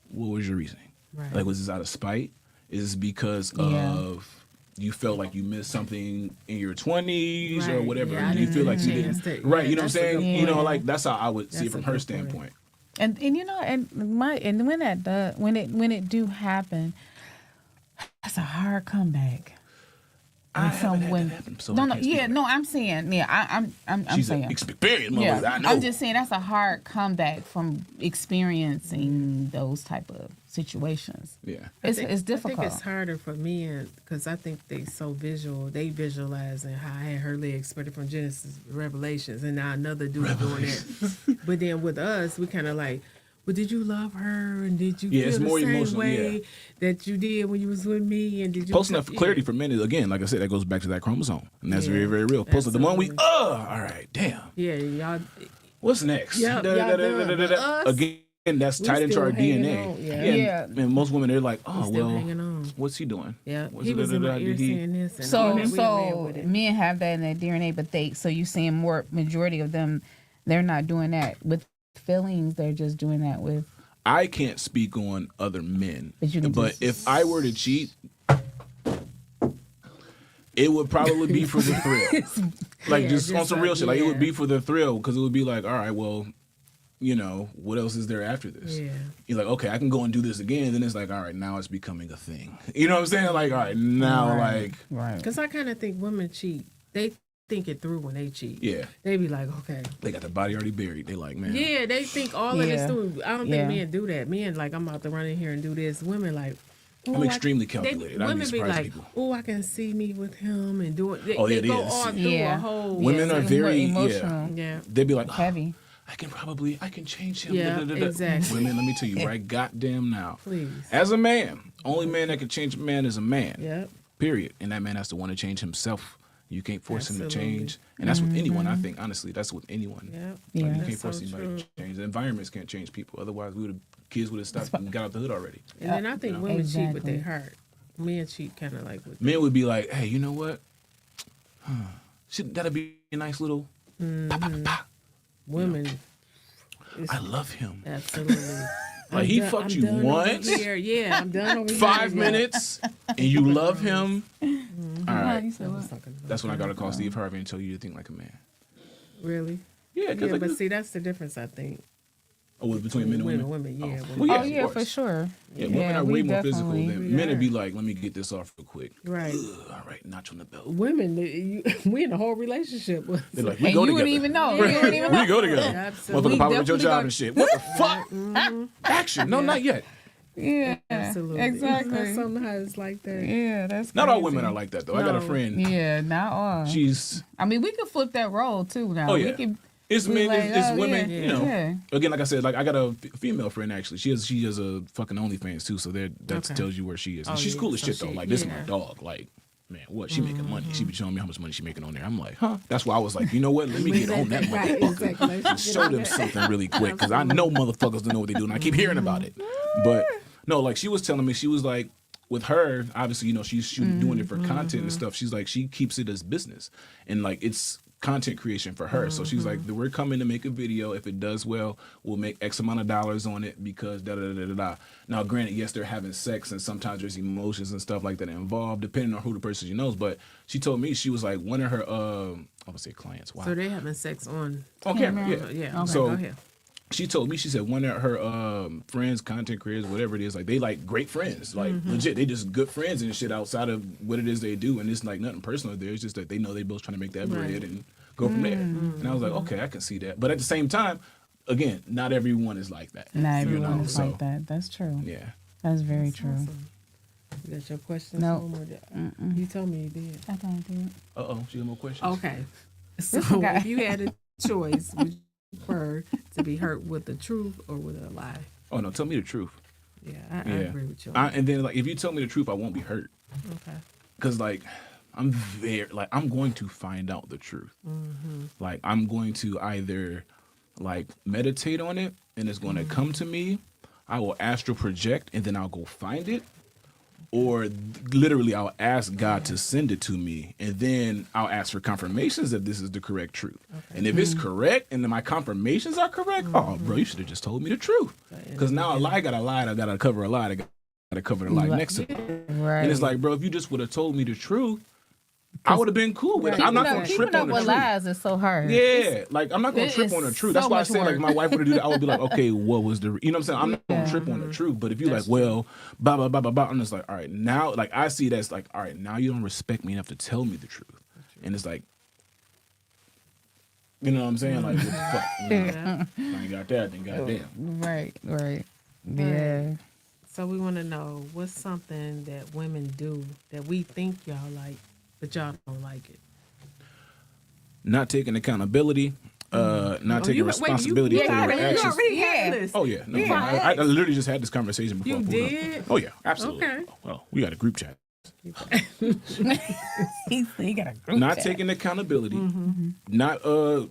Speaker 3: what was your reasoning?
Speaker 1: Right.
Speaker 3: Like, was this out of spite? Is this because
Speaker 2: Yeah.
Speaker 3: of you felt like you missed something in your 20s or
Speaker 1: Right.
Speaker 3: whatever?
Speaker 1: Yeah, I
Speaker 3: Do you
Speaker 1: didn't
Speaker 3: feel like
Speaker 1: get a
Speaker 3: you
Speaker 1: chance
Speaker 3: didn't?
Speaker 1: to-
Speaker 3: Right,
Speaker 1: yeah,
Speaker 3: you know what I'm
Speaker 1: that's a
Speaker 3: saying?
Speaker 1: good
Speaker 3: You know,
Speaker 2: point.
Speaker 3: like that's how I would see
Speaker 1: That's
Speaker 3: it from
Speaker 1: a
Speaker 3: her
Speaker 1: good point.
Speaker 3: standpoint.
Speaker 2: And you know, and when it do happen, that's a hard comeback.
Speaker 3: I haven't had that happen, so I
Speaker 2: no,
Speaker 3: can't speak
Speaker 2: yeah,
Speaker 3: on
Speaker 2: no, I'm saying, yeah, I'm
Speaker 3: She's
Speaker 2: saying.
Speaker 3: an experienced mother.
Speaker 2: Yeah,
Speaker 3: I know.
Speaker 2: I'm just saying that's a hard comeback from experiencing those type of situations.
Speaker 3: Yeah.
Speaker 2: It's
Speaker 1: I
Speaker 2: difficult.
Speaker 1: think it's harder for men because I think they so visual. They visualizing how I had her legs spread from Genesis to Revelations, and now another dude doing it. But then with us, we kind of like, well, did you love her, and did you
Speaker 3: Yeah,
Speaker 1: feel
Speaker 3: it's
Speaker 1: the
Speaker 3: more
Speaker 1: same
Speaker 3: emotional,
Speaker 1: way
Speaker 3: yeah.
Speaker 1: that you did when you was with me? And did you
Speaker 3: Posting up for clarity
Speaker 1: Yeah.
Speaker 3: for men is, again, like I said, that goes back to that chromosome. And that's
Speaker 1: Yeah,
Speaker 3: very, very real. Posting the one we,
Speaker 1: absolutely.
Speaker 3: all right, damn.
Speaker 1: Yeah, y'all.
Speaker 3: What's next?
Speaker 1: Yeah,
Speaker 3: Da, da,
Speaker 1: y'all
Speaker 3: da, da,
Speaker 1: done,
Speaker 3: da, da,
Speaker 1: but
Speaker 3: da.
Speaker 1: us,
Speaker 3: Again, that's
Speaker 1: we
Speaker 3: tied into
Speaker 1: still
Speaker 3: our
Speaker 1: hanging
Speaker 3: DNA.
Speaker 1: on, yeah.
Speaker 2: Yeah.
Speaker 3: And most women, they're like, oh,
Speaker 1: still
Speaker 3: well,
Speaker 1: hanging on.
Speaker 3: what's he doing?
Speaker 1: Yeah,
Speaker 3: What's
Speaker 1: he
Speaker 3: it,
Speaker 1: was
Speaker 3: da,
Speaker 1: in
Speaker 3: da,
Speaker 1: my
Speaker 3: da,
Speaker 1: ear
Speaker 3: did he-
Speaker 1: saying this. And
Speaker 2: So
Speaker 1: we ran with it.
Speaker 2: men have that in their DNA, but you seeing more majority of them, they're not doing that with feelings. They're just doing that with.
Speaker 3: I can't speak on other men,
Speaker 2: But you can
Speaker 3: but
Speaker 2: just-
Speaker 3: if I were to cheat, it would probably be for the thrill. Like
Speaker 1: Yeah,
Speaker 3: just on
Speaker 1: just
Speaker 3: some
Speaker 1: like-
Speaker 3: real shit. Like it would
Speaker 1: yeah.
Speaker 3: be for the thrill because it would be like, all right, well, you know, what else is there after this?
Speaker 1: Yeah.
Speaker 3: You're like, okay, I can go and do this again. And then it's like, all right, now it's becoming a thing. You know what I'm saying? Like, all right, now like,
Speaker 2: Right.
Speaker 1: Because I kind of think women cheat. They think it through when they cheat.
Speaker 3: yeah,
Speaker 1: They be like, okay.
Speaker 3: they got the body already buried. They like, man,
Speaker 1: Yeah, they think all of this
Speaker 2: Yeah.
Speaker 1: through. I don't
Speaker 2: Yeah.
Speaker 1: think men do that. Men like, I'm about to run in here and do this. Women like,
Speaker 3: I'm
Speaker 1: "Oh,
Speaker 3: extremely calculated. I'd be
Speaker 1: Women be
Speaker 3: surprised
Speaker 1: like,
Speaker 3: people.
Speaker 1: oh, I can see me with him and do it. They,
Speaker 3: Oh, yeah,
Speaker 1: they go
Speaker 3: yeah,
Speaker 1: on
Speaker 3: see.
Speaker 1: through
Speaker 2: Yeah.
Speaker 1: a whole.
Speaker 3: Women
Speaker 2: Yeah,
Speaker 3: are
Speaker 2: it's
Speaker 3: very
Speaker 2: more emotional.
Speaker 1: Yeah.
Speaker 3: They'd be like, oh,
Speaker 2: Heavy.
Speaker 3: I can change him.
Speaker 1: Yeah,
Speaker 3: Da, da, da, da.
Speaker 1: exactly.
Speaker 3: Women, let me tell you right goddamn now.
Speaker 1: Please.
Speaker 3: As a man, only man that can change a man is a man.
Speaker 1: Yep.
Speaker 3: Period. And that man has to want to change himself. You can't force him to
Speaker 1: Absolutely.
Speaker 3: change. And that's with anyone, I think. Honestly, that's with anyone.
Speaker 1: Yep.
Speaker 3: Like,
Speaker 2: Yeah.
Speaker 3: you
Speaker 1: That's
Speaker 3: can't force
Speaker 1: so
Speaker 3: anybody
Speaker 1: true.
Speaker 3: to change. The environments can't change people. Otherwise, kids would have stopped and got out the hood already.
Speaker 1: And then I think
Speaker 3: Yeah.
Speaker 1: women cheat with
Speaker 2: Exactly.
Speaker 1: their heart. Men cheat kind of like with.
Speaker 3: Men would be like, hey, you know what? That'd be a nice little pa, pa, pa, pa.
Speaker 1: Women.
Speaker 3: I love him.
Speaker 1: Absolutely.
Speaker 3: Like, he fucked you once,
Speaker 1: Yeah, I'm done over here.
Speaker 3: 5
Speaker 1: Yeah.
Speaker 3: minutes, and you love him. All right.
Speaker 2: You said
Speaker 1: I
Speaker 2: what?
Speaker 1: was talking about-
Speaker 3: That's when I got to call Steve Harvey and tell you to think like a man.
Speaker 1: Really?
Speaker 3: Yeah, because
Speaker 1: Yeah, but see, that's the difference, I think.
Speaker 3: between men and women.
Speaker 1: Women, yeah. women.
Speaker 3: Well, yeah,
Speaker 2: Oh
Speaker 3: of
Speaker 2: yeah,
Speaker 3: course.
Speaker 2: for sure.
Speaker 3: Yeah, women are
Speaker 2: we
Speaker 3: way more physical
Speaker 2: definitely-
Speaker 3: than men. Would be like, let me get this off real quick.
Speaker 1: Right.
Speaker 3: All right, notch on the belt.
Speaker 1: Women, we in a whole relationship.
Speaker 3: They're like, we
Speaker 2: And
Speaker 3: go
Speaker 2: you
Speaker 3: together.
Speaker 2: wouldn't even know. You wouldn't even
Speaker 3: We
Speaker 2: know.
Speaker 3: go together.
Speaker 1: Absolutely.
Speaker 3: Motherfucker popping with your
Speaker 2: definitely
Speaker 3: job
Speaker 2: got-
Speaker 3: and shit. What the fuck? Action. No, not yet.
Speaker 2: Yeah,
Speaker 1: Absolutely.
Speaker 2: exactly.
Speaker 1: Isn't that something how it's like that?
Speaker 2: Yeah, that's
Speaker 3: Not all
Speaker 2: crazy.
Speaker 3: women are like that, though. I got a
Speaker 1: No.
Speaker 3: friend.
Speaker 2: Yeah, not all.
Speaker 3: She's,
Speaker 2: I mean, we could flip that role too now.
Speaker 3: oh,
Speaker 2: We
Speaker 3: yeah.
Speaker 2: could
Speaker 3: It's
Speaker 2: be
Speaker 3: men,
Speaker 2: like,
Speaker 3: it's
Speaker 2: oh,
Speaker 3: women,
Speaker 2: yeah,
Speaker 3: you know.
Speaker 2: yeah.
Speaker 3: Again, like I said, like I got a female friend actually. She has a fucking OnlyFans too, so that
Speaker 1: Okay.
Speaker 3: tells you where she is. And
Speaker 1: Oh,
Speaker 3: she's
Speaker 1: yeah,
Speaker 3: cool as
Speaker 1: so
Speaker 3: shit though.
Speaker 1: she-
Speaker 3: Like this is my
Speaker 1: yeah.
Speaker 3: dog. Like, man, what? She making money. She be showing me how much money she making on there. I'm like, huh? That's why I was like, you know what? Let me get on that
Speaker 1: Right,
Speaker 3: motherfucker
Speaker 1: exactly.
Speaker 3: and show them something really quick because I know motherfuckers don't know what they do, and I keep hearing about it. But no, like she was telling me, she was like, with her, obviously, you know, she's doing it for content and stuff. She's like, she keeps it as business, and like it's content creation for her. So she's like, we're coming to make a video. If it does well, we'll make X amount of dollars on it because da da da da da. Now, granted, yes, they're having sex and sometimes there's emotions and stuff like that involved, depending on who the person she knows. But she told me she was like one of her I would say clients. Wow.
Speaker 1: So they having sex on.
Speaker 3: On camera, yeah.
Speaker 1: Yeah. Okay,
Speaker 3: So
Speaker 1: go ahead.
Speaker 3: she told me, she said one of her friends, content creators, whatever it is, like they like great friends, like legit, they just good friends and shit outside of what it is they do, and it's like nothing personal there. It's just that they know they both trying to make that bread and go from there. And I was like, okay, I can see that, but at the same time, again, not everyone is like that.
Speaker 2: Not
Speaker 3: you
Speaker 2: everyone
Speaker 3: know?
Speaker 2: is
Speaker 3: So,
Speaker 2: like that. That's true.
Speaker 3: Yeah.
Speaker 2: That's very true.
Speaker 1: Awesome. You got your questions?
Speaker 2: No.
Speaker 1: home, or you told me you did.
Speaker 2: I don't do it.
Speaker 3: She got more questions.
Speaker 1: Okay. So
Speaker 2: Okay.
Speaker 1: if you had a choice, would you prefer to be hurt with the truth or with a lie?
Speaker 3: Oh no, tell me the truth.
Speaker 1: Yeah, I agree with you.
Speaker 3: And then like if you tell me the truth, I won't be hurt.
Speaker 1: Okay.
Speaker 3: Cause like I'm going to find out the truth. Like I'm going to either like meditate on it and it's going to come to me. I will astral project and then I'll go find it, or literally I'll ask God to send it to me and then I'll ask for confirmations that this is the correct truth. And if it's correct and then my confirmations are correct, oh bro, you should have just told me the truth. Because now a lie got a lie, I gotta cover a lie, I gotta cover the lie next to it.
Speaker 2: Right.
Speaker 3: And it's like, bro, if you just would have told me the truth, I would have been cool with it. I'm not gonna trip on the
Speaker 2: with
Speaker 3: truth.
Speaker 2: lies is so hard.
Speaker 3: Yeah, like I'm not gonna
Speaker 2: It
Speaker 3: trip
Speaker 2: is
Speaker 3: on the truth.
Speaker 2: so
Speaker 3: That's why I
Speaker 2: much
Speaker 3: say like
Speaker 2: work.
Speaker 3: if my wife were to do that, I would be like, okay, what was the, you know what I'm saying? I'm not gonna trip on the truth. But if you like, well, blah blah blah blah blah, I'm just like, all right, now like I see that's like, all right, now you don't respect me enough to tell me the truth, and it's like, you know what I'm saying? Like, what the fuck? You know, I ain't got that, then goddamn.
Speaker 2: Right. Yeah.
Speaker 1: So we want to know what's something that women do that we think y'all like, but y'all don't like it.
Speaker 3: Not taking accountability, not taking responsibility
Speaker 1: you
Speaker 3: for your
Speaker 1: already
Speaker 3: actions.
Speaker 1: had this.
Speaker 3: Oh yeah, no, I literally just had this conversation before.
Speaker 1: You
Speaker 3: I pulled up.
Speaker 1: did?
Speaker 3: Oh yeah, absolutely.
Speaker 1: Okay.
Speaker 3: Well, we got a group chat.
Speaker 2: He got a group
Speaker 3: Not
Speaker 2: chat.
Speaker 3: taking accountability, not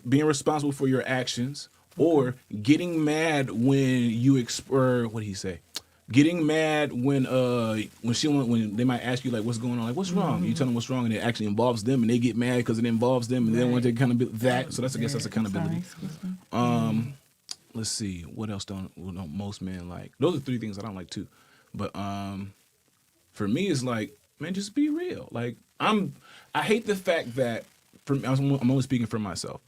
Speaker 3: being responsible for your actions, or getting mad when you what did he say? Getting mad when they might ask you like what's going on, like what's wrong? You tell them what's wrong, and it actually involves them, and they get mad because it involves them, and they don't want to take accountability. So that's I guess that's accountability. Let's see, what else don't most men like? Those are three things I don't like too. But for me, it's like, man, just be real. Like I hate the fact that I'm only speaking for myself.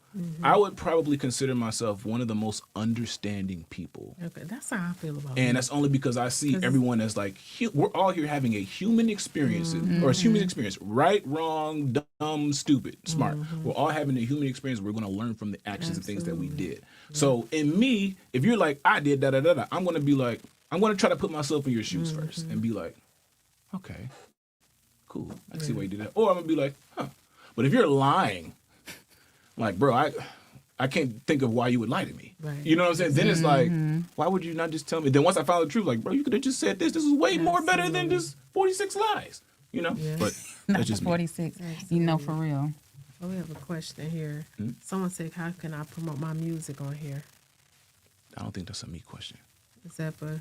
Speaker 3: I would probably consider myself one of the most understanding people.
Speaker 1: Okay, that's how I feel about it.
Speaker 3: And that's only because I see everyone as like, we're all here having a human experience, or a human experience, right, wrong, dumb, stupid, smart. We're all having a human experience. We're going to learn from the actions and things that we did. So in me, if you're like, I did da-da-da-da, I'm going to be like, I'm going to try to put myself in your shoes first and be like, okay, cool. I can see why you did that. Or I'm going to be like, huh. But if you're lying, like, bro, I can't think of why you would lie to me.
Speaker 1: Right.
Speaker 3: You know what I'm saying? Then it's like, why would you not just tell me? Then once I found the truth, like, bro, you could have just said this. This is way more better than just 46 lies. You know?
Speaker 1: Yeah.
Speaker 3: But
Speaker 2: Not
Speaker 3: that's just me.
Speaker 2: 46. You know, for real.
Speaker 1: Oh, we have a question here. Someone said, how can I promote my music on here?
Speaker 3: I don't think that's a me question.
Speaker 1: Is that for...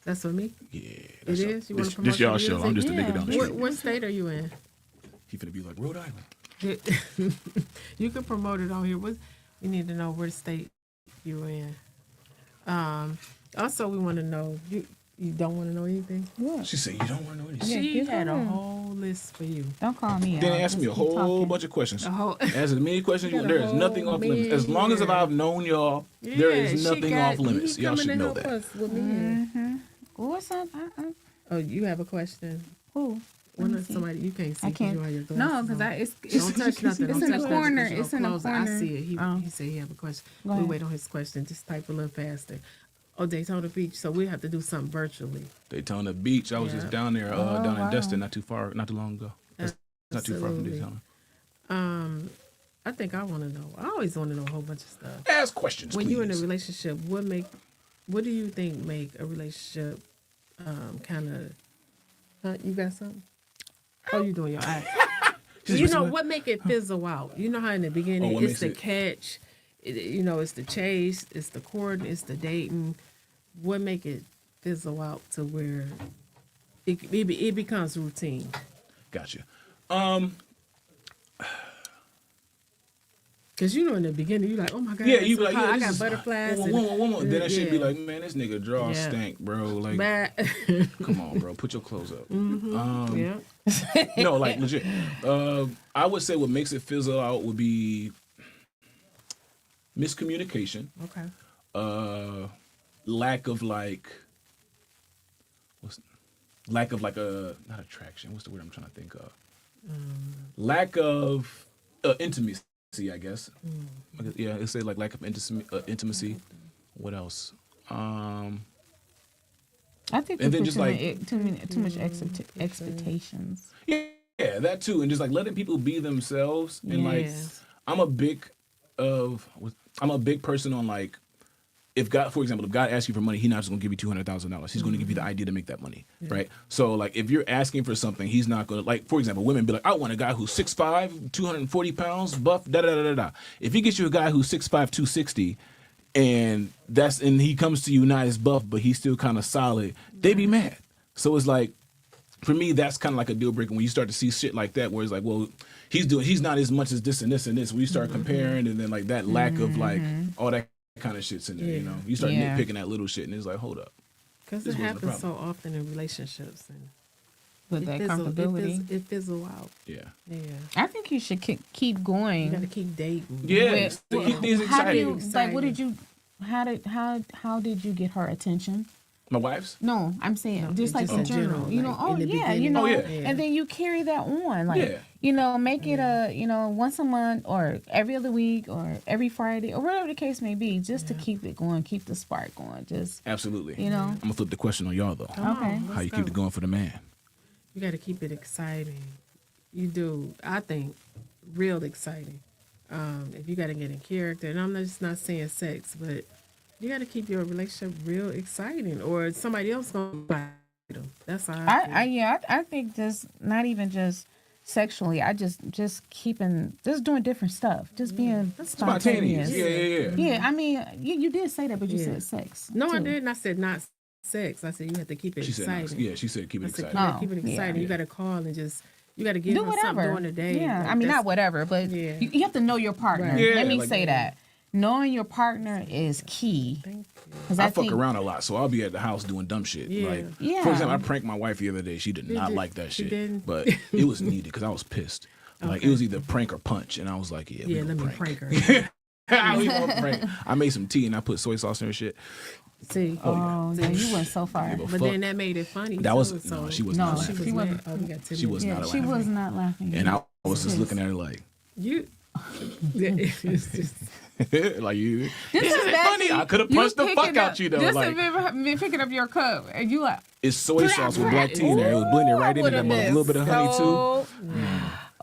Speaker 1: That's for me?
Speaker 3: Yeah.
Speaker 1: It
Speaker 3: That's
Speaker 1: is? You want to promote
Speaker 3: this y'all
Speaker 1: your
Speaker 3: show.
Speaker 1: music?
Speaker 3: I'm just a nigga down the street.
Speaker 1: What state are you in?
Speaker 3: He finna be like, Rhode Island.
Speaker 1: You can promote it on here. We need to know where state you're in. Also, we want to know, you don't want to know anything?
Speaker 2: Yeah.
Speaker 3: She said, you don't want to know anything.
Speaker 2: Yeah,
Speaker 1: She
Speaker 2: give
Speaker 1: had
Speaker 2: her
Speaker 1: a
Speaker 2: a-
Speaker 1: whole list for you.
Speaker 2: Don't call me
Speaker 3: Then
Speaker 2: out.
Speaker 3: ask me a
Speaker 2: Just keep
Speaker 3: whole
Speaker 2: talking.
Speaker 3: bunch of questions.
Speaker 1: A whole...
Speaker 3: Ask as many questions you want.
Speaker 1: Got a
Speaker 3: There is nothing
Speaker 1: whole
Speaker 3: off limits. As long as
Speaker 1: man
Speaker 3: I've known y'all, there is
Speaker 1: Yeah, she
Speaker 3: nothing
Speaker 1: got-
Speaker 3: off limits.
Speaker 1: he
Speaker 3: Y'all
Speaker 1: coming
Speaker 3: should
Speaker 1: to
Speaker 3: know
Speaker 1: help
Speaker 3: that.
Speaker 1: us with me.
Speaker 2: What's up?
Speaker 1: Oh, you have a question?
Speaker 2: Who?
Speaker 1: One of somebody you can't see
Speaker 2: I
Speaker 1: 'cause
Speaker 2: can't.
Speaker 1: you have your
Speaker 2: No,
Speaker 1: glasses
Speaker 2: because
Speaker 1: on.
Speaker 2: it's
Speaker 1: Don't touch nothing.
Speaker 2: It's
Speaker 1: Don't
Speaker 2: in
Speaker 1: touch
Speaker 2: the
Speaker 1: nothing
Speaker 2: corner.
Speaker 1: 'cause you'll
Speaker 2: It's in the
Speaker 1: close it.
Speaker 2: corner.
Speaker 1: I see it.
Speaker 2: Oh.
Speaker 1: He said he have a question.
Speaker 2: Go
Speaker 1: We
Speaker 2: ahead.
Speaker 1: wait on his question. Just type a little faster. Oh, Daytona Beach. So we have to do something virtually.
Speaker 3: Daytona Beach. I was just
Speaker 1: Yeah.
Speaker 3: down there, down in
Speaker 2: wow.
Speaker 3: Destin, not too long ago. It's not too far from
Speaker 1: Absolutely.
Speaker 3: Daytona.
Speaker 1: I think I want to know. I always want to know a whole bunch of stuff.
Speaker 3: Ask questions,
Speaker 1: When
Speaker 3: please.
Speaker 1: you're in a relationship, what do you think make a relationship kind of? You got something? Oh, you doing your eye? You know what make it fizzle out? You know how in the beginning
Speaker 3: what
Speaker 1: it's
Speaker 3: makes
Speaker 1: the
Speaker 3: it-
Speaker 1: catch, it's the chase, it's the courting, it's the dating. What make it fizzle out to where it becomes routine?
Speaker 3: Gotcha.
Speaker 1: Cause you know in the beginning you like, oh my god,
Speaker 3: Yeah, you be like,
Speaker 1: I
Speaker 3: yeah,
Speaker 1: got
Speaker 3: this is
Speaker 1: butterflies.
Speaker 3: one more. Then that shit be
Speaker 1: yeah.
Speaker 3: like, man, this nigga draw
Speaker 1: Yeah.
Speaker 3: stank, bro. Like,
Speaker 1: But
Speaker 3: come on, bro, put your clothes up.
Speaker 1: yeah,
Speaker 3: No, like legit. I would say what makes it fizzle out would be miscommunication,
Speaker 1: okay.
Speaker 3: lack of like, lack of like a not attraction. What's the word I'm trying to think of? Lack of intimacy, I guess. Yeah, it say like lack of intimacy. What else?
Speaker 2: I think
Speaker 3: And then
Speaker 2: we put
Speaker 3: just
Speaker 2: too much expectations.
Speaker 3: Yeah, that too, and just like letting people be themselves. And like,
Speaker 1: Yes.
Speaker 3: I'm a big person on like, if God, for example, if God asks you for money, He's not just gonna give you $200,000. He's gonna give you the idea to make that money, right? So like, if you're asking for something, He's not gonna, like, for example, women be like, I want a guy who's 6'5", 240 pounds, buff, da da da da da. If He gets you a guy who's 6'5", 260, and he comes to you not as buff, but he's still kind of solid, they be mad. So it's like, for me, that's kind of like a deal breaker when you start to see shit like that, where it's like, well, he's not as much as this and this and this. When you start comparing, and then like that lack of like all that kind of shit's in there, you know. You start
Speaker 2: Yeah.
Speaker 3: nitpicking that little shit, and it's like, hold up.
Speaker 1: Because
Speaker 3: This
Speaker 1: it
Speaker 3: wasn't a
Speaker 1: happens so
Speaker 3: problem.
Speaker 1: often in relationships, and
Speaker 2: With that comfortability.
Speaker 1: it fizzle out.
Speaker 3: Yeah.
Speaker 1: Yeah,
Speaker 2: I think you should keep
Speaker 1: you
Speaker 2: going.
Speaker 1: got to keep dating.
Speaker 3: Yeah. To keep things
Speaker 2: How do
Speaker 3: exciting.
Speaker 2: you, like, what did you, how did you get her attention?
Speaker 3: My wife's?
Speaker 2: No, I'm saying just like
Speaker 1: just
Speaker 2: in
Speaker 1: in
Speaker 2: general.
Speaker 1: general,
Speaker 2: You know,
Speaker 1: like,
Speaker 2: oh
Speaker 1: in the
Speaker 2: yeah,
Speaker 1: beginning.
Speaker 2: you know,
Speaker 3: Oh, yeah.
Speaker 2: and then you carry that on, like,
Speaker 3: Yeah.
Speaker 2: you know, make it a, you know, once a month or every other week or every Friday or whatever the case may be, just to keep it going, keep the spark going, just,
Speaker 3: Absolutely.
Speaker 2: you know.
Speaker 3: I'm going to flip the question on y'all, though.
Speaker 2: Okay.
Speaker 3: How you keep it going for the man?
Speaker 1: You got to keep it exciting. You do, I think, real exciting. If you got to get in character, and I'm just not saying sex, but you got to keep your relationship real exciting, or somebody else gonna bite them. That's how I think.
Speaker 2: I think just not even just sexually. I just keeping, just doing different stuff, just being
Speaker 3: Spontaneous.
Speaker 2: spontaneous.
Speaker 3: Yeah.
Speaker 2: Yeah, I mean, you did say that, but you
Speaker 1: Yeah.
Speaker 2: said sex.
Speaker 1: No, I
Speaker 2: too.
Speaker 1: didn't. I said not sex. I said you have to keep it
Speaker 3: She said,
Speaker 1: exciting.
Speaker 3: yeah, she said keep it
Speaker 1: I said
Speaker 3: exciting.
Speaker 1: keep it
Speaker 2: Oh, yeah.
Speaker 1: exciting. You got to call and just you got to give
Speaker 2: Do
Speaker 1: them something
Speaker 2: whatever.
Speaker 1: during the day.
Speaker 2: Yeah,
Speaker 1: Like,
Speaker 2: I mean,
Speaker 1: that's-
Speaker 2: not whatever, but
Speaker 1: Yeah.
Speaker 2: you have to know your partner.
Speaker 1: Right.
Speaker 3: Yeah,
Speaker 2: Let me
Speaker 3: like-
Speaker 2: say that. Knowing your partner is key.
Speaker 1: Thank you.
Speaker 2: 'Cause
Speaker 3: I
Speaker 2: think,
Speaker 3: fuck around a lot, so I'll be at the house doing dumb shit.
Speaker 1: Yeah.
Speaker 3: Like,
Speaker 2: Yeah.
Speaker 3: for example, I pranked my wife the other day. She did not
Speaker 1: you?
Speaker 3: like that
Speaker 1: She
Speaker 3: shit,
Speaker 1: didn't?
Speaker 3: but it was needed because I was pissed. Like, it was either prank or punch, and I was like, yeah, we
Speaker 1: Yeah,
Speaker 3: gonna
Speaker 1: let me
Speaker 3: prank.
Speaker 1: prank her.
Speaker 3: We gonna prank. I made some tea and I put soy sauce in her shit.
Speaker 1: See,
Speaker 2: Oh, no, you went so far.
Speaker 3: Give a
Speaker 1: but
Speaker 3: fuck.
Speaker 1: then that made it funny.
Speaker 3: That was
Speaker 1: so,
Speaker 3: no, she was
Speaker 2: No,
Speaker 3: not
Speaker 1: she
Speaker 3: laughing.
Speaker 1: was
Speaker 2: She
Speaker 1: mad.
Speaker 2: wasn't-
Speaker 1: Oh, we got 10
Speaker 3: She was
Speaker 1: minutes.
Speaker 3: not
Speaker 2: She
Speaker 3: laughing.
Speaker 2: was not laughing.
Speaker 3: And I was just looking at her like,
Speaker 1: You. It's just,
Speaker 3: like you.
Speaker 2: This
Speaker 3: This
Speaker 2: is
Speaker 3: isn't
Speaker 2: bad.
Speaker 3: funny. I could have punched the fuck out you though.
Speaker 2: This
Speaker 3: Like,
Speaker 2: have been picking up your cup, and you like.
Speaker 3: it's soy sauce with black tea in there. It was blended right in there. A little bit of honey too.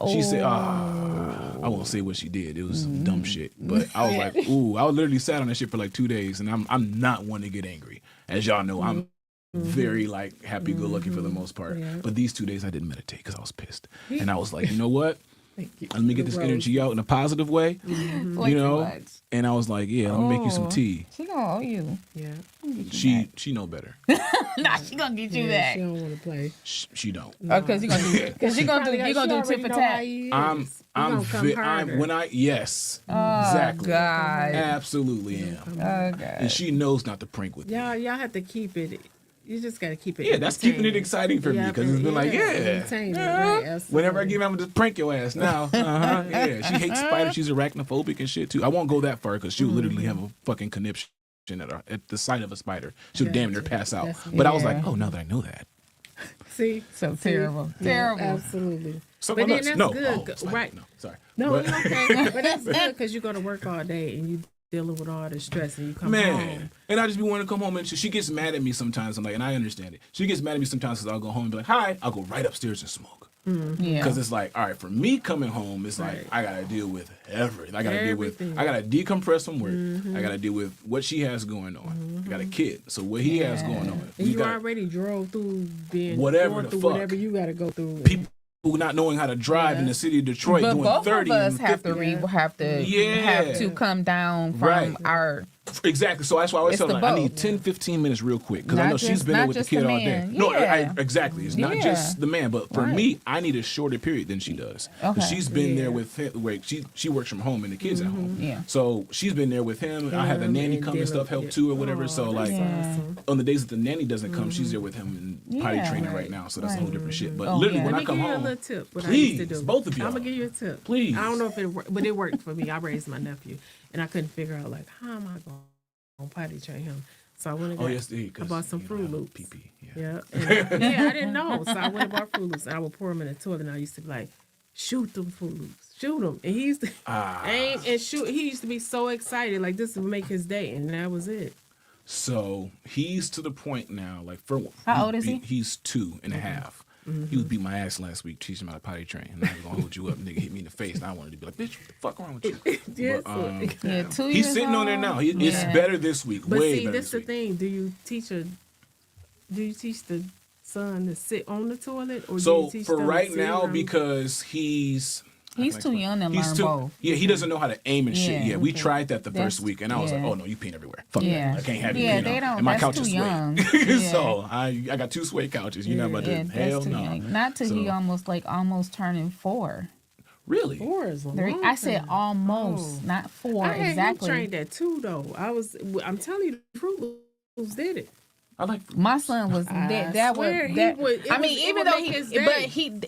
Speaker 3: She said, I won't say what she did. It was some dumb shit. But I was like, ooh, I literally sat on that shit for like 2 days, and I'm not one to get angry. As y'all know, I'm very like happy go lucky for the most part.
Speaker 1: Yeah.
Speaker 3: But these 2 days I didn't meditate because I was pissed. And I was like, you know what?
Speaker 1: thank you.
Speaker 3: Let me get this energy out in a positive way.
Speaker 2: Way
Speaker 3: You
Speaker 2: too
Speaker 3: know?
Speaker 2: much.
Speaker 3: And I was like, yeah, let me make you some
Speaker 2: Oh.
Speaker 3: tea.
Speaker 2: She gonna owe you.
Speaker 1: Yeah.
Speaker 3: She know better.
Speaker 2: Nah, she gonna get you
Speaker 1: Yeah, she
Speaker 2: that.
Speaker 1: don't want to play.
Speaker 3: She don't.
Speaker 2: Because you gonna do. Because you gonna do. You gonna do tit for tat.
Speaker 3: Yes,
Speaker 2: Oh
Speaker 3: exactly.
Speaker 2: God.
Speaker 3: Absolutely am.
Speaker 2: Oh God.
Speaker 3: And she knows not to prank with me.
Speaker 1: Y'all have to keep it. You just got to keep it.
Speaker 3: Yeah, that's keeping it
Speaker 1: entertaining.
Speaker 3: exciting for me
Speaker 1: Yeah,
Speaker 3: because it's been like, yeah.
Speaker 1: entertaining, right, absolutely.
Speaker 3: Whenever I give him, just prank your ass now. Yeah, she hates spiders. She's arachnophobic and shit too. I won't go that far because she'll literally have a fucking conniption at the sight of a spider. She'll damn near pass out.
Speaker 1: That's-
Speaker 3: But I was like,
Speaker 2: Yeah.
Speaker 3: oh, now that I know that.
Speaker 1: See,
Speaker 2: So terrible.
Speaker 1: Yeah,
Speaker 2: Terrible.
Speaker 1: absolutely.
Speaker 3: Something
Speaker 1: But then
Speaker 3: else.
Speaker 1: that's
Speaker 3: No.
Speaker 1: good,
Speaker 3: Oh, spider.
Speaker 1: right?
Speaker 3: No, sorry.
Speaker 1: No,
Speaker 3: But-
Speaker 1: it's okay. But that's good because you go to work all day and you dealing with all the stress and you come
Speaker 3: Man,
Speaker 1: home.
Speaker 3: and I just be wanting to come home and she gets mad at me sometimes. I'm like, and I understand it. She gets mad at me sometimes because I'll go home and be like, hi. I'll go right upstairs and smoke.
Speaker 2: Yeah.
Speaker 3: Because it's like, all right, for me coming home, it's like
Speaker 1: Right.
Speaker 3: I gotta deal with everything. I gotta deal with.
Speaker 1: Everything.
Speaker 3: I gotta decompress from work. I gotta deal with what she has going on. I got a kid, so what he has going on.
Speaker 1: And you
Speaker 3: gotta,
Speaker 1: already drove through being
Speaker 3: Whatever
Speaker 1: going
Speaker 3: the
Speaker 1: through
Speaker 3: fuck.
Speaker 1: whatever you got to go through.
Speaker 3: people not knowing how to drive in the city of Detroit,
Speaker 2: But
Speaker 3: doing
Speaker 2: both
Speaker 3: 30
Speaker 2: of us
Speaker 3: and
Speaker 2: have
Speaker 3: 50.
Speaker 2: to
Speaker 1: Yeah.
Speaker 2: have to
Speaker 3: Yeah.
Speaker 2: have to come down from
Speaker 3: Right.
Speaker 2: our
Speaker 3: Exactly. So that's why I always
Speaker 2: It's
Speaker 3: tell
Speaker 2: the
Speaker 3: her, like, I
Speaker 2: both.
Speaker 3: need 10, 15 minutes real quick. Because I
Speaker 2: Not
Speaker 3: know she's
Speaker 2: just-
Speaker 3: been there
Speaker 2: not
Speaker 3: with the
Speaker 2: just
Speaker 3: kid
Speaker 2: the
Speaker 3: all day.
Speaker 2: man.
Speaker 3: No,
Speaker 2: Yeah.
Speaker 3: exactly. It's not
Speaker 2: Yeah.
Speaker 3: just the man. But for
Speaker 2: Right.
Speaker 3: me, I need a shorter period than she does. Because
Speaker 2: Okay.
Speaker 3: she's been there
Speaker 1: Yeah.
Speaker 3: with him. Wait, she works from home and the kids at home.
Speaker 2: Yeah.
Speaker 3: So she's been there with him. I have the nanny
Speaker 1: and
Speaker 3: come and
Speaker 1: dealing
Speaker 3: stuff, help
Speaker 1: with-
Speaker 3: too, or whatever.
Speaker 1: Oh,
Speaker 3: So, like,
Speaker 2: Yeah.
Speaker 1: awesome.
Speaker 3: on the days that the nanny doesn't come, she's there with him and potty
Speaker 2: Yeah.
Speaker 3: training right
Speaker 1: Right.
Speaker 3: now. So that's a whole different shit. But
Speaker 2: Oh,
Speaker 3: literally,
Speaker 2: yeah.
Speaker 3: when
Speaker 1: Let
Speaker 3: I
Speaker 1: me
Speaker 3: come
Speaker 1: give you a
Speaker 3: home,
Speaker 1: little tip. What
Speaker 3: please,
Speaker 1: I used to do.
Speaker 3: both of y'all.
Speaker 1: I'm gonna give you a tip.
Speaker 3: Please.
Speaker 1: I don't know if it worked, but it worked for me. I raised my nephew, and I couldn't figure out like how am I going to potty train him. So I went and
Speaker 3: Oh,
Speaker 1: got,
Speaker 3: yes, yeah, 'cause
Speaker 1: I bought some
Speaker 3: you
Speaker 1: Fruit
Speaker 3: don't have
Speaker 1: Loops.
Speaker 3: pee-pee, yeah.
Speaker 1: Yeah, and I didn't know. So I went and bought Fruit Loops, and I would pour them in the toilet. And I used to be like, shoot them Fruit Loops, shoot them. And he used to aim and shoot. He used to be so excited, like this would make his day, and that was it.
Speaker 3: So he's to the point now, like
Speaker 2: How old is he?
Speaker 3: He's 2.5. He was beat my ass last week teaching him how to potty train. And I was gonna hold you up, nigga hit me in the face, and I wanted to be like, bitch, what the fuck wrong with you?
Speaker 1: Yes.
Speaker 3: But,
Speaker 2: Yeah, 2 years
Speaker 3: he's sitting on there
Speaker 2: old.
Speaker 3: now. It's
Speaker 2: Yeah.
Speaker 3: better this week.
Speaker 1: But
Speaker 3: way
Speaker 1: see,
Speaker 3: better
Speaker 1: this
Speaker 3: this
Speaker 1: the
Speaker 3: week.
Speaker 1: thing. Do you teach the son to sit on the toilet, or do
Speaker 3: So
Speaker 1: you teach
Speaker 3: for
Speaker 1: them
Speaker 3: right
Speaker 1: to
Speaker 3: now,
Speaker 1: sit
Speaker 3: because he's
Speaker 2: Too young to learn both.
Speaker 3: Yeah, he doesn't know how to aim and shit.
Speaker 2: Yeah.
Speaker 3: Yeah, we tried that the first
Speaker 2: That's-
Speaker 3: week, and I was like,
Speaker 2: yeah.
Speaker 3: oh no, you peeing everywhere. Fuck
Speaker 2: Yeah.
Speaker 3: that. I can't have you
Speaker 2: Yeah,
Speaker 3: peeing
Speaker 2: they
Speaker 3: on-
Speaker 2: don't-
Speaker 3: And my
Speaker 2: that's
Speaker 3: couch
Speaker 2: too
Speaker 3: is
Speaker 2: young.
Speaker 3: sway.
Speaker 2: Yeah.
Speaker 3: So I got 2 sway couches. You're not about to.
Speaker 2: Yeah,
Speaker 3: Hell
Speaker 2: that's too
Speaker 3: no.
Speaker 2: young. Not till he
Speaker 3: So-
Speaker 2: almost turning 4.
Speaker 3: Really?
Speaker 1: 4 is a
Speaker 2: Three.
Speaker 1: long
Speaker 2: I said
Speaker 1: time.
Speaker 2: almost,
Speaker 1: Oh.
Speaker 2: not 4
Speaker 1: I had
Speaker 2: exactly.
Speaker 1: him trained that too, though. I'm telling you, the Fruit Loops did it.
Speaker 3: I like.
Speaker 2: My son was that
Speaker 1: swear
Speaker 2: was
Speaker 1: he
Speaker 2: that.
Speaker 1: would- it
Speaker 2: I mean,
Speaker 1: was- it
Speaker 2: even
Speaker 1: would
Speaker 2: though
Speaker 1: make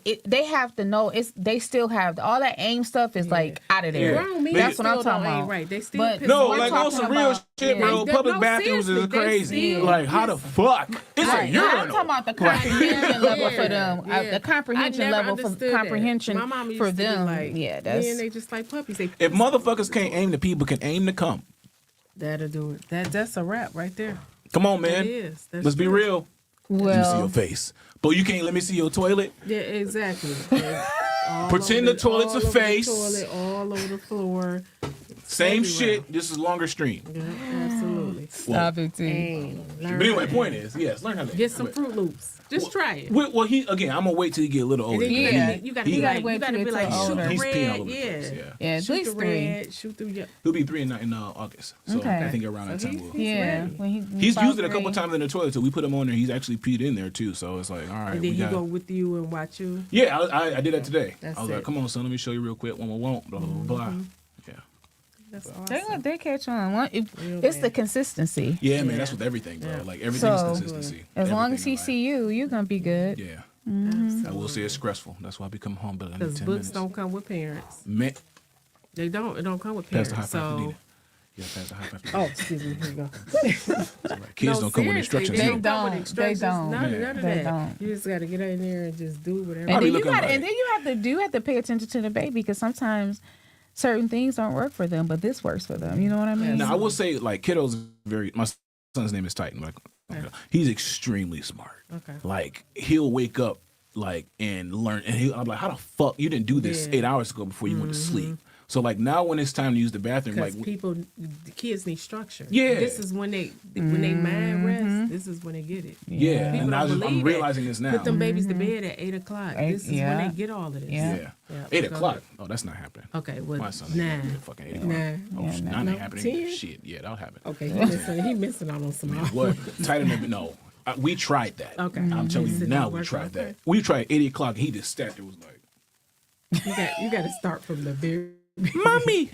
Speaker 1: his
Speaker 2: they have to know they still have all that aim stuff is like out of there.
Speaker 3: Yeah.
Speaker 1: Grown men
Speaker 2: That's what I'm
Speaker 1: still
Speaker 2: talking
Speaker 1: don't
Speaker 2: about.
Speaker 1: aim right. They still
Speaker 2: But
Speaker 1: piss
Speaker 3: No,
Speaker 2: we're
Speaker 3: like on
Speaker 2: talking
Speaker 3: some real
Speaker 2: about-
Speaker 3: shit,
Speaker 2: yeah.
Speaker 3: bro.
Speaker 1: They-
Speaker 3: Public
Speaker 1: no,
Speaker 3: bathrooms
Speaker 1: seriously,
Speaker 3: is
Speaker 1: they
Speaker 3: crazy.
Speaker 1: still-
Speaker 3: Like, how the fuck? It's
Speaker 2: Right.
Speaker 3: a
Speaker 2: Now,
Speaker 3: urinal.
Speaker 2: I'm talking about the comprehension level for them.
Speaker 1: Yeah.
Speaker 2: The comprehension
Speaker 1: I never
Speaker 2: level for
Speaker 1: understood that.
Speaker 2: comprehension
Speaker 1: My mama used
Speaker 2: for
Speaker 1: to be
Speaker 2: them.
Speaker 1: like,
Speaker 2: Yeah, that's
Speaker 1: then they just like puppies. They
Speaker 3: If motherfuckers can't aim, the people can aim to come.
Speaker 1: that'll do it. That's a wrap right there.
Speaker 3: Come on, man.
Speaker 1: It is. That's
Speaker 3: Let's be
Speaker 1: true.
Speaker 3: real. Let me see your
Speaker 2: well.
Speaker 3: face. But you can't let me see your toilet.
Speaker 1: Yeah, exactly. Yeah. All
Speaker 3: Pretend
Speaker 1: over
Speaker 3: the toilet's
Speaker 1: all
Speaker 3: a
Speaker 1: over the
Speaker 3: face.
Speaker 1: toilet, all over the floor.
Speaker 3: Same
Speaker 1: Everywhere.
Speaker 3: shit. This is longer stream.
Speaker 1: Yeah, absolutely.
Speaker 2: Stop it, T.
Speaker 1: Aim. Learn
Speaker 3: But anyway,
Speaker 1: how to
Speaker 3: point is, yes, learn how to
Speaker 1: get some Fruit Loops. Just try it.
Speaker 3: Well, he again. I'm gonna wait till he get a little
Speaker 1: And
Speaker 3: older.
Speaker 1: then you,
Speaker 2: Yeah.
Speaker 1: gotta, you gotta
Speaker 3: He-
Speaker 1: be
Speaker 3: You
Speaker 2: gotta
Speaker 1: like,
Speaker 2: wait
Speaker 1: you gotta
Speaker 2: till
Speaker 1: be
Speaker 2: it's
Speaker 1: like,
Speaker 2: older.
Speaker 1: shoot the
Speaker 3: He's peeing all
Speaker 1: red,
Speaker 3: over the place,
Speaker 1: yeah.
Speaker 2: Yeah, at
Speaker 1: Shoot
Speaker 2: least
Speaker 1: the
Speaker 2: 3.
Speaker 1: red, shoot through your.
Speaker 3: He'll be 3 in August. So
Speaker 2: Okay.
Speaker 3: I think around that
Speaker 1: So
Speaker 3: time
Speaker 1: he's-
Speaker 3: we'll.
Speaker 2: Yeah,
Speaker 1: ready.
Speaker 2: when
Speaker 3: He's
Speaker 2: about
Speaker 3: used it a couple
Speaker 2: 3.
Speaker 3: times in the toilet, so we put him on there. He's actually peed in there too. So it's like, all right,
Speaker 1: And
Speaker 3: we
Speaker 1: then he
Speaker 3: got.
Speaker 1: go with you and watch you.
Speaker 3: Yeah, I did that today.
Speaker 1: That's
Speaker 3: I was
Speaker 1: it.
Speaker 3: like, come on, son, let me show you real quick. One more won't. Blah blah blah.
Speaker 1: Mm-hmm.
Speaker 3: Yeah.
Speaker 1: That's awesome.
Speaker 2: They catch on.
Speaker 1: Real
Speaker 2: It's the
Speaker 1: bad.
Speaker 2: consistency.
Speaker 3: Yeah, man,
Speaker 1: Yeah.
Speaker 3: that's with everything, bro.
Speaker 1: Yeah.
Speaker 3: Like everything is
Speaker 2: So,
Speaker 3: consistency.
Speaker 2: As long as
Speaker 3: Everything
Speaker 2: he
Speaker 3: in life.
Speaker 2: see you, you're gonna be good.
Speaker 3: Yeah.
Speaker 2: Mm-hmm.
Speaker 3: I will say it's stressful. That's why I become home, but I need 10
Speaker 1: Because books
Speaker 3: minutes.
Speaker 1: don't come with parents.
Speaker 3: Man,
Speaker 1: They don't. It don't come with
Speaker 3: pass
Speaker 1: parents.
Speaker 3: the high five to
Speaker 1: So.
Speaker 3: Nina. Yeah, pass the high five to
Speaker 1: Oh,
Speaker 3: Nina.
Speaker 1: excuse me. Here you go.
Speaker 3: It's all right. Kids
Speaker 1: No,
Speaker 3: don't come with
Speaker 1: seriously,
Speaker 3: instructions.
Speaker 2: They
Speaker 3: either.
Speaker 1: come with
Speaker 2: don't. They
Speaker 1: instructions.
Speaker 2: don't.
Speaker 1: None,
Speaker 3: Yeah.
Speaker 1: none of
Speaker 2: They
Speaker 1: that.
Speaker 2: don't.
Speaker 1: You just got to get in there and just do whatever.
Speaker 3: I
Speaker 2: And
Speaker 3: be
Speaker 2: then you
Speaker 3: looking
Speaker 2: got,
Speaker 3: like-
Speaker 2: and then you have to pay attention to the baby because sometimes certain things don't work for them, but this works for them. You know what I mean?
Speaker 3: Now I will say, like, kiddos very. My son's name is Titan. Like, he's extremely smart.
Speaker 1: Okay.
Speaker 3: Like, he'll wake up like and learn, and I'm like, how the fuck you didn't do this
Speaker 1: Yeah.
Speaker 3: 8 hours ago before you went to sleep? So like now when it's time to use the bathroom,
Speaker 1: Because
Speaker 3: like
Speaker 1: the kids need structure.
Speaker 3: Yeah.
Speaker 1: This is when they mind rest. This is when they get it.
Speaker 3: yeah,
Speaker 1: People
Speaker 3: and
Speaker 1: don't
Speaker 3: I'm
Speaker 1: believe it.
Speaker 3: realizing this now.
Speaker 1: Put them babies to bed at 8 o'clock.
Speaker 2: Eight-
Speaker 1: This is
Speaker 2: yeah.
Speaker 1: when they get all of this.
Speaker 2: Yeah.
Speaker 3: Yeah,
Speaker 1: Yeah,
Speaker 3: 8
Speaker 1: go
Speaker 3: o'clock.
Speaker 1: ahead.
Speaker 3: Oh, that's not happening.
Speaker 1: Okay, well,
Speaker 3: My son ain't gonna be
Speaker 1: 9.
Speaker 3: at fucking 8 o'clock.
Speaker 1: 9.
Speaker 3: Oh,
Speaker 2: Yeah,
Speaker 3: shit,
Speaker 2: no.
Speaker 3: 9 ain't
Speaker 1: No,
Speaker 3: happening.
Speaker 1: 10.
Speaker 3: Shit, yeah, that'll happen.
Speaker 1: Okay, he missing out on some
Speaker 3: Man,
Speaker 1: hours.
Speaker 3: what? Titan, no. We tried that.
Speaker 1: Okay.
Speaker 3: I'm telling you
Speaker 1: It
Speaker 3: now,
Speaker 1: didn't
Speaker 3: we
Speaker 1: work.
Speaker 3: tried
Speaker 1: Okay.
Speaker 3: that. We tried 8 o'clock. He just sat there, was like,
Speaker 1: You got to start from the very.
Speaker 3: "Mommy,"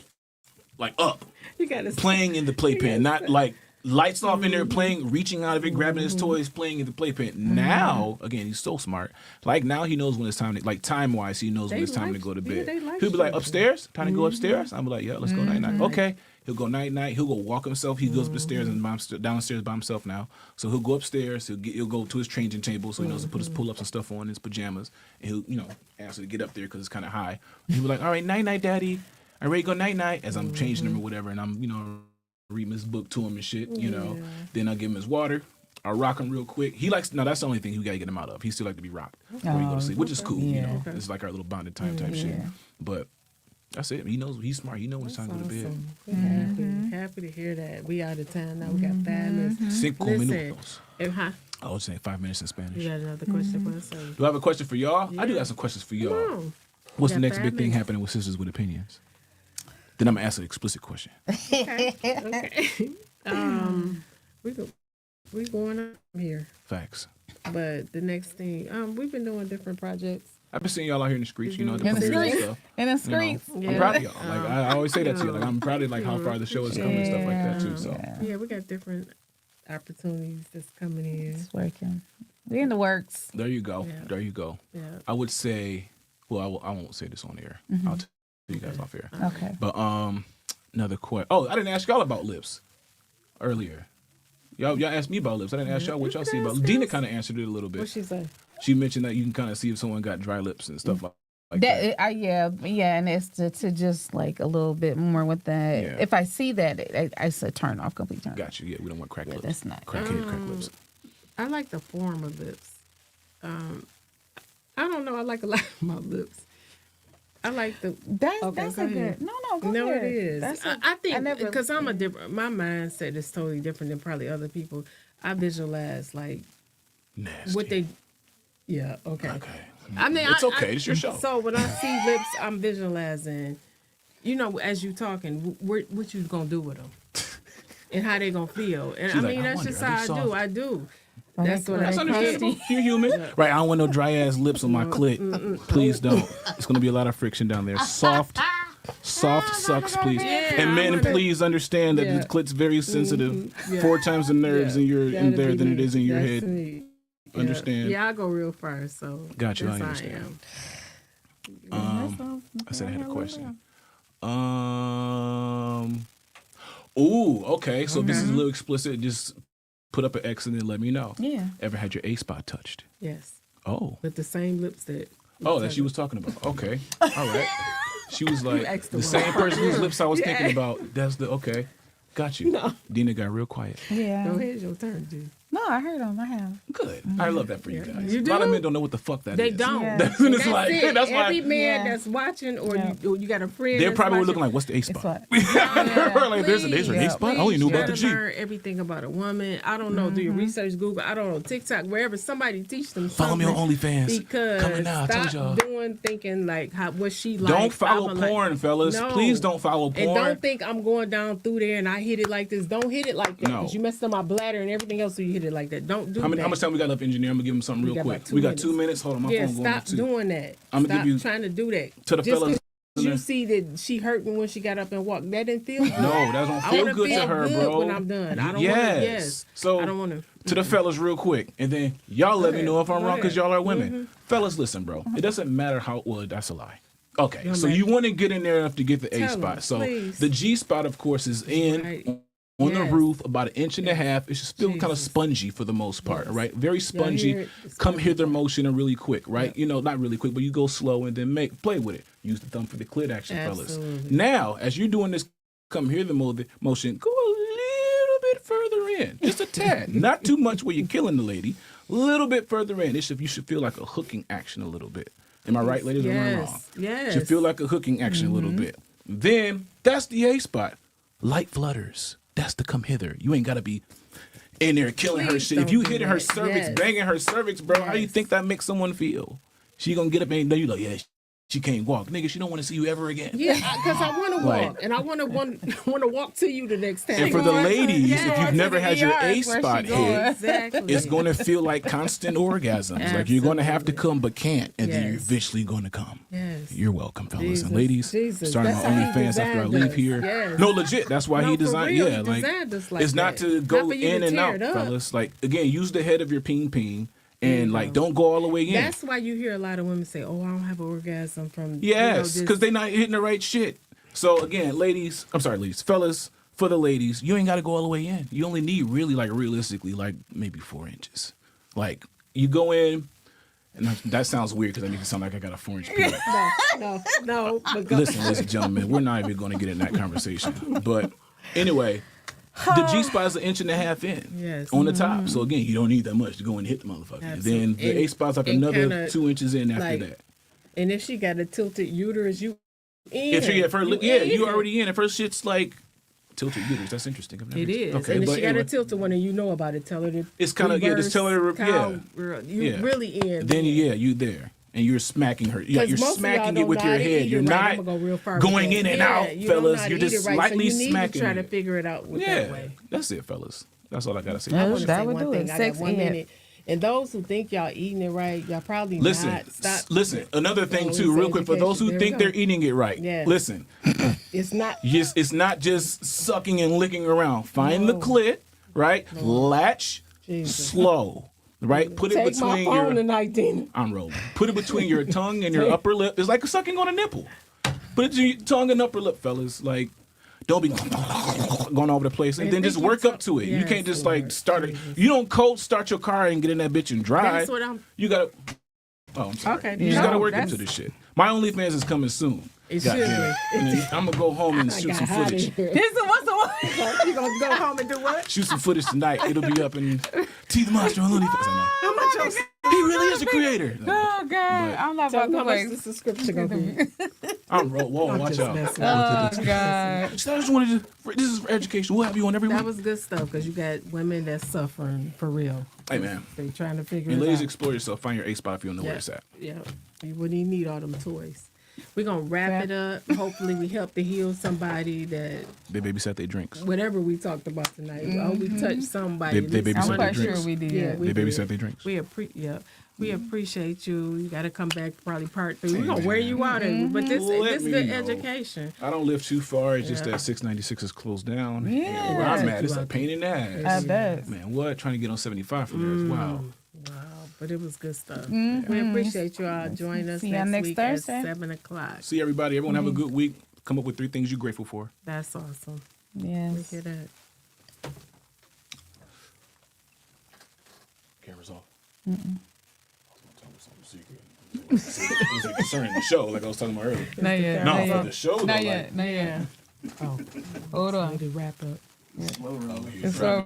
Speaker 3: like up,
Speaker 1: You got to
Speaker 3: playing in the playpen, not like lights off in there playing, reaching out of it, grabbing his toys, playing in the playpen. Now, again, he's so smart. Like now, he knows when it's time to, like time wise, he knows when
Speaker 1: They
Speaker 3: it's time to
Speaker 1: like-
Speaker 3: go to
Speaker 1: yeah,
Speaker 3: bed.
Speaker 1: they like
Speaker 3: He'll be like,
Speaker 1: structure.
Speaker 3: upstairs, time to go upstairs. I'm like, yeah, let's go night night. Okay. He'll go night night. He'll go walk himself. He goes upstairs and downstairs by himself now. So he'll go upstairs. He'll go to his changing table so he knows to put his pull ups and stuff on, his pajamas, and he'll ask her to get up there because it's kind of high. And he'll be like, all right, night night, daddy. I'm ready to go night night as I'm changing him or whatever, and I'm reading his book to him and shit. Then I'll give him his water. I'll rock him real quick. He likes. No, that's the only thing we gotta get him out of. He still like to be rocked before he go to sleep, which is cool.
Speaker 2: Yeah.
Speaker 3: It's like our little bonded time type shit.
Speaker 2: Yeah.
Speaker 3: But that's it. He knows he's smart. He knows when it's time to go to bed.
Speaker 1: Awesome. We're happy to hear that. We out of time now. We got 5 minutes.
Speaker 3: 5
Speaker 1: Listen,
Speaker 3: minutos.
Speaker 1: huh?
Speaker 3: I was saying 5 minutes in Spanish.
Speaker 1: You got another question for us? or-
Speaker 3: Do I have a question for y'all? I do
Speaker 1: Yeah.
Speaker 3: have some questions for y'all.
Speaker 1: Come on.
Speaker 3: What's the
Speaker 1: got
Speaker 3: next
Speaker 1: 5
Speaker 3: big thing
Speaker 1: minutes.
Speaker 3: happening with Sisters with Opinions? Then I'm gonna ask an explicit question.
Speaker 1: Okay. We going up here,
Speaker 3: Facts.
Speaker 1: but the next thing, we've been doing different projects.
Speaker 3: I've been seeing y'all out here in the streets, you know,
Speaker 2: In the
Speaker 3: different
Speaker 2: streets.
Speaker 3: stuff.
Speaker 2: In the
Speaker 3: You know,
Speaker 2: streets.
Speaker 3: I'm
Speaker 1: Yeah.
Speaker 3: proud of y'all. Like I always say that to you. Like I'm proud of like how far the show has come and stuff like that too. So
Speaker 1: Yeah, we got different opportunities that's coming in.
Speaker 2: It's working. We in the works.
Speaker 3: there you go.
Speaker 1: Yeah.
Speaker 3: There you go.
Speaker 1: Yeah.
Speaker 3: I would say, well, I won't say this on air. I'll tell you guys off air.
Speaker 2: Okay.
Speaker 3: But another question. Oh, I didn't ask y'all about lips earlier. Y'all asked me about lips. I didn't ask y'all what y'all see about. Dina kind of answered it a little
Speaker 1: What
Speaker 3: bit.
Speaker 1: she say?
Speaker 3: She mentioned that you can kind of see if someone got dry lips and stuff like that.
Speaker 2: Yeah, and it's to just like a little bit more with that.
Speaker 3: Yeah.
Speaker 2: If I see that, I said turn off, complete turn off.
Speaker 3: Got you. Yeah, we don't want crack lips.
Speaker 2: That's not.
Speaker 3: Crackhead crack lips.
Speaker 1: I like the form of lips. I don't know. I like a lot of my lips. I like the.
Speaker 2: That's
Speaker 1: Okay,
Speaker 2: that's
Speaker 1: go
Speaker 2: a
Speaker 1: ahead.
Speaker 2: good. No, go
Speaker 1: No,
Speaker 2: ahead.
Speaker 1: it is.
Speaker 2: That's
Speaker 1: I think
Speaker 2: never-
Speaker 1: because I'm a different. My mindset is totally different than probably other people. I visualize like
Speaker 3: Nasty.
Speaker 1: what they. Yeah. Okay.
Speaker 3: Okay.
Speaker 1: I mean,
Speaker 3: It's okay. It's your show.
Speaker 1: So when I see lips, I'm visualizing. You know, as you talking, what you gonna do with them, and how they gonna feel, and
Speaker 3: She's
Speaker 1: I
Speaker 3: like,
Speaker 1: mean
Speaker 3: I
Speaker 1: that's
Speaker 3: wonder,
Speaker 1: just
Speaker 3: are
Speaker 1: how
Speaker 3: they
Speaker 1: I
Speaker 3: soft?
Speaker 1: do. I do.
Speaker 2: Are
Speaker 1: That's
Speaker 2: they-
Speaker 1: what
Speaker 2: are
Speaker 1: I
Speaker 2: they
Speaker 3: That's understandable. You're human. Right, I don't want no dry ass lips on my clit. Please don't. It's gonna be a lot of friction down there. Soft sucks, please.
Speaker 1: Yeah,
Speaker 3: And
Speaker 1: I
Speaker 3: men,
Speaker 1: wanna-
Speaker 3: please understand that
Speaker 1: Yeah.
Speaker 3: the clit's very sensitive.
Speaker 1: Yeah.
Speaker 3: 4 times the nerves
Speaker 1: Yeah.
Speaker 3: in your in
Speaker 1: That'd
Speaker 3: there
Speaker 1: be
Speaker 3: than
Speaker 1: me.
Speaker 3: it is in your
Speaker 1: That's
Speaker 3: head.
Speaker 1: me. Yeah.
Speaker 3: Understand?
Speaker 1: Yeah, I go real far. So
Speaker 3: Got you, I
Speaker 1: that's how
Speaker 3: understand.
Speaker 1: am.
Speaker 3: I said I had a question. Ooh, okay. So this is a little explicit. Just put up an X and then let me know.
Speaker 2: Yeah.
Speaker 3: Ever had your A spot touched?
Speaker 1: Yes,
Speaker 3: Oh.
Speaker 1: with the same lips that.
Speaker 3: Oh, that she was talking about. Okay. All right. She was like
Speaker 1: asked
Speaker 3: the
Speaker 1: the
Speaker 3: same
Speaker 1: wrong
Speaker 3: person whose lips I was
Speaker 1: Yeah.
Speaker 3: thinking about. That's the okay. Got you.
Speaker 1: No.
Speaker 3: Dina got real quiet.
Speaker 2: Yeah.
Speaker 1: Go ahead, your turn, G.
Speaker 2: No, I heard them. I have.
Speaker 3: Good. I love that for you guys.
Speaker 1: You
Speaker 3: A lot of
Speaker 1: do?
Speaker 3: men don't know what the fuck that is.
Speaker 1: They don't.
Speaker 2: Yeah.
Speaker 3: That's,
Speaker 1: And
Speaker 3: it's like
Speaker 1: it.
Speaker 3: that's why
Speaker 1: Every man
Speaker 2: Yeah.
Speaker 1: that's watching, or
Speaker 2: Yeah.
Speaker 1: you got a friend.
Speaker 3: they're
Speaker 1: that's
Speaker 3: probably
Speaker 1: watching,
Speaker 3: looking like, what's the A
Speaker 2: It's
Speaker 3: spot?
Speaker 2: what?
Speaker 3: Like, there's an
Speaker 1: Please,
Speaker 3: A spot. I only knew
Speaker 1: please
Speaker 3: about the
Speaker 1: try
Speaker 3: G.
Speaker 1: to learn everything about a woman. I don't know. Do your research, Google. I don't know, TikTok, wherever. Somebody teach them
Speaker 3: Follow me
Speaker 1: something.
Speaker 3: on OnlyFans.
Speaker 1: Because
Speaker 3: Coming now, I told
Speaker 1: stop
Speaker 3: y'all.
Speaker 1: doing thinking like what she like.
Speaker 3: Don't follow
Speaker 1: I'ma like-
Speaker 3: porn, fellas.
Speaker 1: No.
Speaker 3: Please don't follow porn.
Speaker 1: And don't think I'm going down through there and I hit it like this. Don't hit it like that
Speaker 3: No.
Speaker 1: because you messed up my bladder and everything else. So you hit it like that. Don't do
Speaker 3: how
Speaker 1: that.
Speaker 3: much time we got left, engineer? I'm gonna give him something
Speaker 1: We
Speaker 3: real
Speaker 1: got
Speaker 3: quick.
Speaker 1: about 2
Speaker 3: We got
Speaker 1: minutes.
Speaker 3: 2 minutes. Hold on, my
Speaker 1: Yeah,
Speaker 3: phone's going
Speaker 1: stop
Speaker 3: off too.
Speaker 1: doing that.
Speaker 3: I'ma
Speaker 1: Stop
Speaker 3: give you-
Speaker 1: trying to do that.
Speaker 3: To the
Speaker 1: Just
Speaker 3: fellas
Speaker 1: 'cause you
Speaker 3: listening.
Speaker 1: see that she hurting when she got up and walked. That didn't feel good.
Speaker 3: No, that don't
Speaker 1: I
Speaker 3: feel
Speaker 1: wanna
Speaker 3: good to
Speaker 1: feel
Speaker 3: her,
Speaker 1: good
Speaker 3: bro.
Speaker 1: when I'm done. I don't
Speaker 3: Yes.
Speaker 1: want to. Yes.
Speaker 3: So
Speaker 1: I don't want to.
Speaker 3: to the fellas real quick, and then y'all let me
Speaker 1: ahead.
Speaker 3: know if I'm
Speaker 1: Go
Speaker 3: wrong because
Speaker 1: ahead.
Speaker 3: y'all are women. Fellas, listen, bro. It doesn't matter how. Well, that's a lie. Okay,
Speaker 1: No
Speaker 3: so
Speaker 1: matter.
Speaker 3: you want to get in there enough to get the A
Speaker 1: Tell 'em,
Speaker 3: spot. So
Speaker 1: please.
Speaker 3: the G spot, of course, is in
Speaker 1: Right.
Speaker 3: on the
Speaker 1: Yes.
Speaker 3: roof, about 1.5 inches. It's still kind of
Speaker 1: Jesus.
Speaker 3: spongy for the most part,
Speaker 1: Yes.
Speaker 3: right? Very spongy.
Speaker 1: hear it? It's
Speaker 3: Come
Speaker 1: spongy.
Speaker 3: here, their motion and really quick, right? You know, not really quick, but you go slow and then play with it. Use the thumb for the clit action, fellas.
Speaker 1: Absolutely.
Speaker 3: Now, as you're doing this, come here the motion. Go a little bit further in, just a tad, not too much where you're killing the lady. A little bit further in. You should feel like a hooking action a little bit. Am I right, ladies? Or am I wrong?
Speaker 1: Yes. Yes.
Speaker 3: Should feel like a hooking action a little bit. Then that's the A spot. Light flutters. That's the come hither. You ain't gotta be in there killing her
Speaker 1: Please
Speaker 3: shit. If
Speaker 1: don't
Speaker 3: you
Speaker 1: do
Speaker 3: hitting her
Speaker 1: that.
Speaker 3: cervix,
Speaker 1: Yes.
Speaker 3: banging her cervix, bro, how you
Speaker 1: Yes.
Speaker 3: think that makes someone feel? She gonna get up and you like, yeah, she can't walk, nigga. She don't want to see you ever again.
Speaker 1: Yeah, because I want to
Speaker 3: Like-
Speaker 1: walk, and I want to walk to you the next time.
Speaker 3: And for the ladies,
Speaker 1: Yeah.
Speaker 3: if you've never had your A
Speaker 2: where she
Speaker 3: spot
Speaker 2: going.
Speaker 3: hit,
Speaker 1: Exactly.
Speaker 3: it's going to feel like constant orgasms. Like you're going to have to
Speaker 1: Absolutely.
Speaker 3: come but can't, and then you're
Speaker 1: Yes.
Speaker 3: eventually going to come.
Speaker 1: Yes.
Speaker 3: You're welcome, fellas
Speaker 1: Jesus,
Speaker 3: and ladies.
Speaker 1: Jesus.
Speaker 3: Starting
Speaker 1: That's
Speaker 3: my
Speaker 1: how he
Speaker 3: OnlyFans after I
Speaker 1: designed
Speaker 3: leave
Speaker 1: us.
Speaker 3: here.
Speaker 1: Yes.
Speaker 3: No, legit. That's why
Speaker 1: No,
Speaker 3: he
Speaker 1: for
Speaker 3: designed.
Speaker 1: real,
Speaker 3: Yeah,
Speaker 1: he
Speaker 3: like
Speaker 1: designed us like
Speaker 3: it's not
Speaker 1: that.
Speaker 3: to go
Speaker 1: Not for you
Speaker 3: in
Speaker 1: to
Speaker 3: and
Speaker 1: tear
Speaker 3: out,
Speaker 1: it up.
Speaker 3: fellas. Like again, use the head of your ping, and like don't go all the way in.
Speaker 1: That's why you hear a lot of women say, "Oh, I don't have an orgasm from."
Speaker 3: Yes,
Speaker 1: you know,
Speaker 3: because they're not hitting the right shit. So again, fellas, for the ladies, you ain't got to go all the way in. You only need really, like, realistically, like maybe 4 inches. Like you go in, and that sounds weird because I make it sound like I got a 4-inch penis.
Speaker 1: no. But go.
Speaker 3: Listen, ladies and gentlemen, we're not even going to get in that conversation. But anyway, the G spot is 1.5 inches in
Speaker 1: Yes.
Speaker 3: on the top. So again, you don't need that much to go and hit the motherfucker.
Speaker 1: Absolutely.
Speaker 3: Then the
Speaker 1: And-
Speaker 3: A spot's like
Speaker 1: and
Speaker 3: another
Speaker 1: kinda
Speaker 3: 2 inches in after
Speaker 1: like,
Speaker 3: that.
Speaker 1: And if she got a tilted uterus, you in.
Speaker 3: If you
Speaker 1: in.
Speaker 3: already in. At first, shit's like tilted uterus. That's interesting. I've never
Speaker 1: It is.
Speaker 3: Okay,
Speaker 1: and if
Speaker 3: but
Speaker 1: she got
Speaker 3: anyway,
Speaker 1: a tilted one and you know about it, tell her to.
Speaker 3: It's kinda- yeah, just tell her to-
Speaker 1: reverse,
Speaker 3: yeah.
Speaker 1: You
Speaker 3: Yeah.
Speaker 1: really in.
Speaker 3: then you there, and you're smacking her. You're
Speaker 1: 'Cause most of y'all
Speaker 3: smacking it
Speaker 1: don't
Speaker 3: with
Speaker 1: know
Speaker 3: your
Speaker 1: how to
Speaker 3: head.
Speaker 1: eat
Speaker 3: You're
Speaker 1: it right.
Speaker 3: not
Speaker 1: I'ma go real far with
Speaker 3: going
Speaker 1: that.
Speaker 3: in and
Speaker 1: Yeah,
Speaker 3: out,
Speaker 1: you don't know
Speaker 3: fellas.
Speaker 1: how to
Speaker 3: You're
Speaker 1: eat
Speaker 3: just
Speaker 1: it right,
Speaker 3: lightly
Speaker 1: so you need
Speaker 3: smacking
Speaker 1: to try to
Speaker 3: it.
Speaker 1: figure it out with that way.
Speaker 3: That's it, fellas. That's all I gotta say.
Speaker 2: Yeah.
Speaker 1: I want to
Speaker 2: That
Speaker 1: say
Speaker 2: would
Speaker 1: one
Speaker 2: do
Speaker 1: thing.
Speaker 2: it.
Speaker 1: I
Speaker 2: Sex
Speaker 1: got 1
Speaker 2: ed.
Speaker 1: minute. And those who think y'all eating it right, y'all probably
Speaker 3: Listen,
Speaker 1: not. Stop.
Speaker 3: listen. Another thing
Speaker 1: Oh,
Speaker 3: too,
Speaker 1: it's
Speaker 3: real quick, for those who
Speaker 1: education. There we
Speaker 3: think
Speaker 1: go.
Speaker 3: they're eating it right.
Speaker 1: Yeah.
Speaker 3: Listen,
Speaker 1: It's not.
Speaker 3: yes, it's not just sucking and licking around. Find the
Speaker 1: No.
Speaker 3: clit, right? Latch
Speaker 1: Jesus.
Speaker 3: slow, right? Put it
Speaker 1: Take my
Speaker 3: between
Speaker 1: phone
Speaker 3: your.
Speaker 1: tonight, Dina.
Speaker 3: I'm rolling. Put it between your tongue and your upper lip. It's like sucking on a nipple. Put it between your tongue and upper lip, fellas. Like, don't be going all over the place, and
Speaker 1: Man,
Speaker 3: then just
Speaker 1: think you
Speaker 3: work up to it. You
Speaker 1: Yes,
Speaker 3: can't just
Speaker 1: Lord.
Speaker 3: like start it. You don't cold start your car and get in that bitch and drive.
Speaker 1: That's what I'm.
Speaker 3: You gotta. Oh, I'm sorry.
Speaker 1: Okay,
Speaker 3: You just
Speaker 1: no,
Speaker 3: gotta work
Speaker 1: that's-
Speaker 3: into this shit. My OnlyFans is coming soon.
Speaker 1: It
Speaker 3: Goddamn.
Speaker 1: should be.
Speaker 3: And then I'm gonna go home and
Speaker 1: I
Speaker 3: shoot
Speaker 1: got
Speaker 3: some
Speaker 1: out of
Speaker 3: footage.
Speaker 1: here.
Speaker 2: This is what's the one.
Speaker 1: You gonna go home and do what?
Speaker 3: Shoot some footage tonight. It'll be up in T the Monster on OnlyFans.
Speaker 1: How much?
Speaker 3: I know. He really is a creator.
Speaker 2: Oh God, I'm not
Speaker 1: Tell
Speaker 2: about
Speaker 1: them
Speaker 2: to
Speaker 1: how much
Speaker 2: wait.
Speaker 1: the subscription gonna be.
Speaker 3: I'm whoa,
Speaker 1: I'm
Speaker 3: watch
Speaker 1: just
Speaker 3: out.
Speaker 1: messing
Speaker 2: Oh
Speaker 1: with
Speaker 2: God.
Speaker 3: I just wanted to. This is for education. We'll have you on every
Speaker 1: you. That
Speaker 3: week.
Speaker 1: was good stuff because you got women that's suffering for real.
Speaker 3: Hey man.
Speaker 1: They trying to figure
Speaker 3: And
Speaker 1: it
Speaker 3: ladies,
Speaker 1: out.
Speaker 3: explore yourself. Find your A spot if you don't know where
Speaker 1: Yeah.
Speaker 3: it's at.
Speaker 1: Yeah, you wouldn't even need all them toys. We're gonna wrap it up. Hopefully, we help to heal somebody that
Speaker 3: They babysat their drinks.
Speaker 1: whatever we talked about tonight. Oh, we touched somebody.
Speaker 3: They
Speaker 1: This
Speaker 3: babysat
Speaker 2: I'm
Speaker 3: their
Speaker 2: quite
Speaker 3: drinks.
Speaker 2: sure we did.
Speaker 1: Yeah, we
Speaker 3: They babysat
Speaker 1: did.
Speaker 3: their drinks.
Speaker 1: We appreciate you. You got to come back probably part 3. We're gonna wear you out, but this
Speaker 3: Let me
Speaker 1: good
Speaker 3: know.
Speaker 1: education.
Speaker 3: I don't live too far. It's just
Speaker 1: Yeah.
Speaker 3: that 696 is closed down.
Speaker 2: Yeah.
Speaker 3: And where I'm at, it's a
Speaker 1: Yeah.
Speaker 3: pain in the ass.
Speaker 2: I bet.
Speaker 3: Man, what? Trying to get on 75 from there is wow.
Speaker 1: Wow, but it was good stuff. We appreciate you all joining us
Speaker 2: See y'all next
Speaker 1: week
Speaker 2: Thursday.
Speaker 1: at 7:00.
Speaker 3: See everybody. Everyone have a good week. Come up with 3 things you're grateful for.
Speaker 1: That's awesome.
Speaker 2: Yes.
Speaker 1: Look at that.
Speaker 3: Cameras off. I was gonna tell you something secret. It was like concerning the show, like I was talking about earlier.
Speaker 2: Not yet.
Speaker 3: No,
Speaker 2: not
Speaker 3: for
Speaker 2: yet.
Speaker 3: the show.
Speaker 2: Not
Speaker 3: though,
Speaker 2: yet. Not yet.
Speaker 1: Oh,
Speaker 2: Hold
Speaker 1: we
Speaker 2: on.
Speaker 1: need to wrap up.
Speaker 3: Like,
Speaker 2: It's over.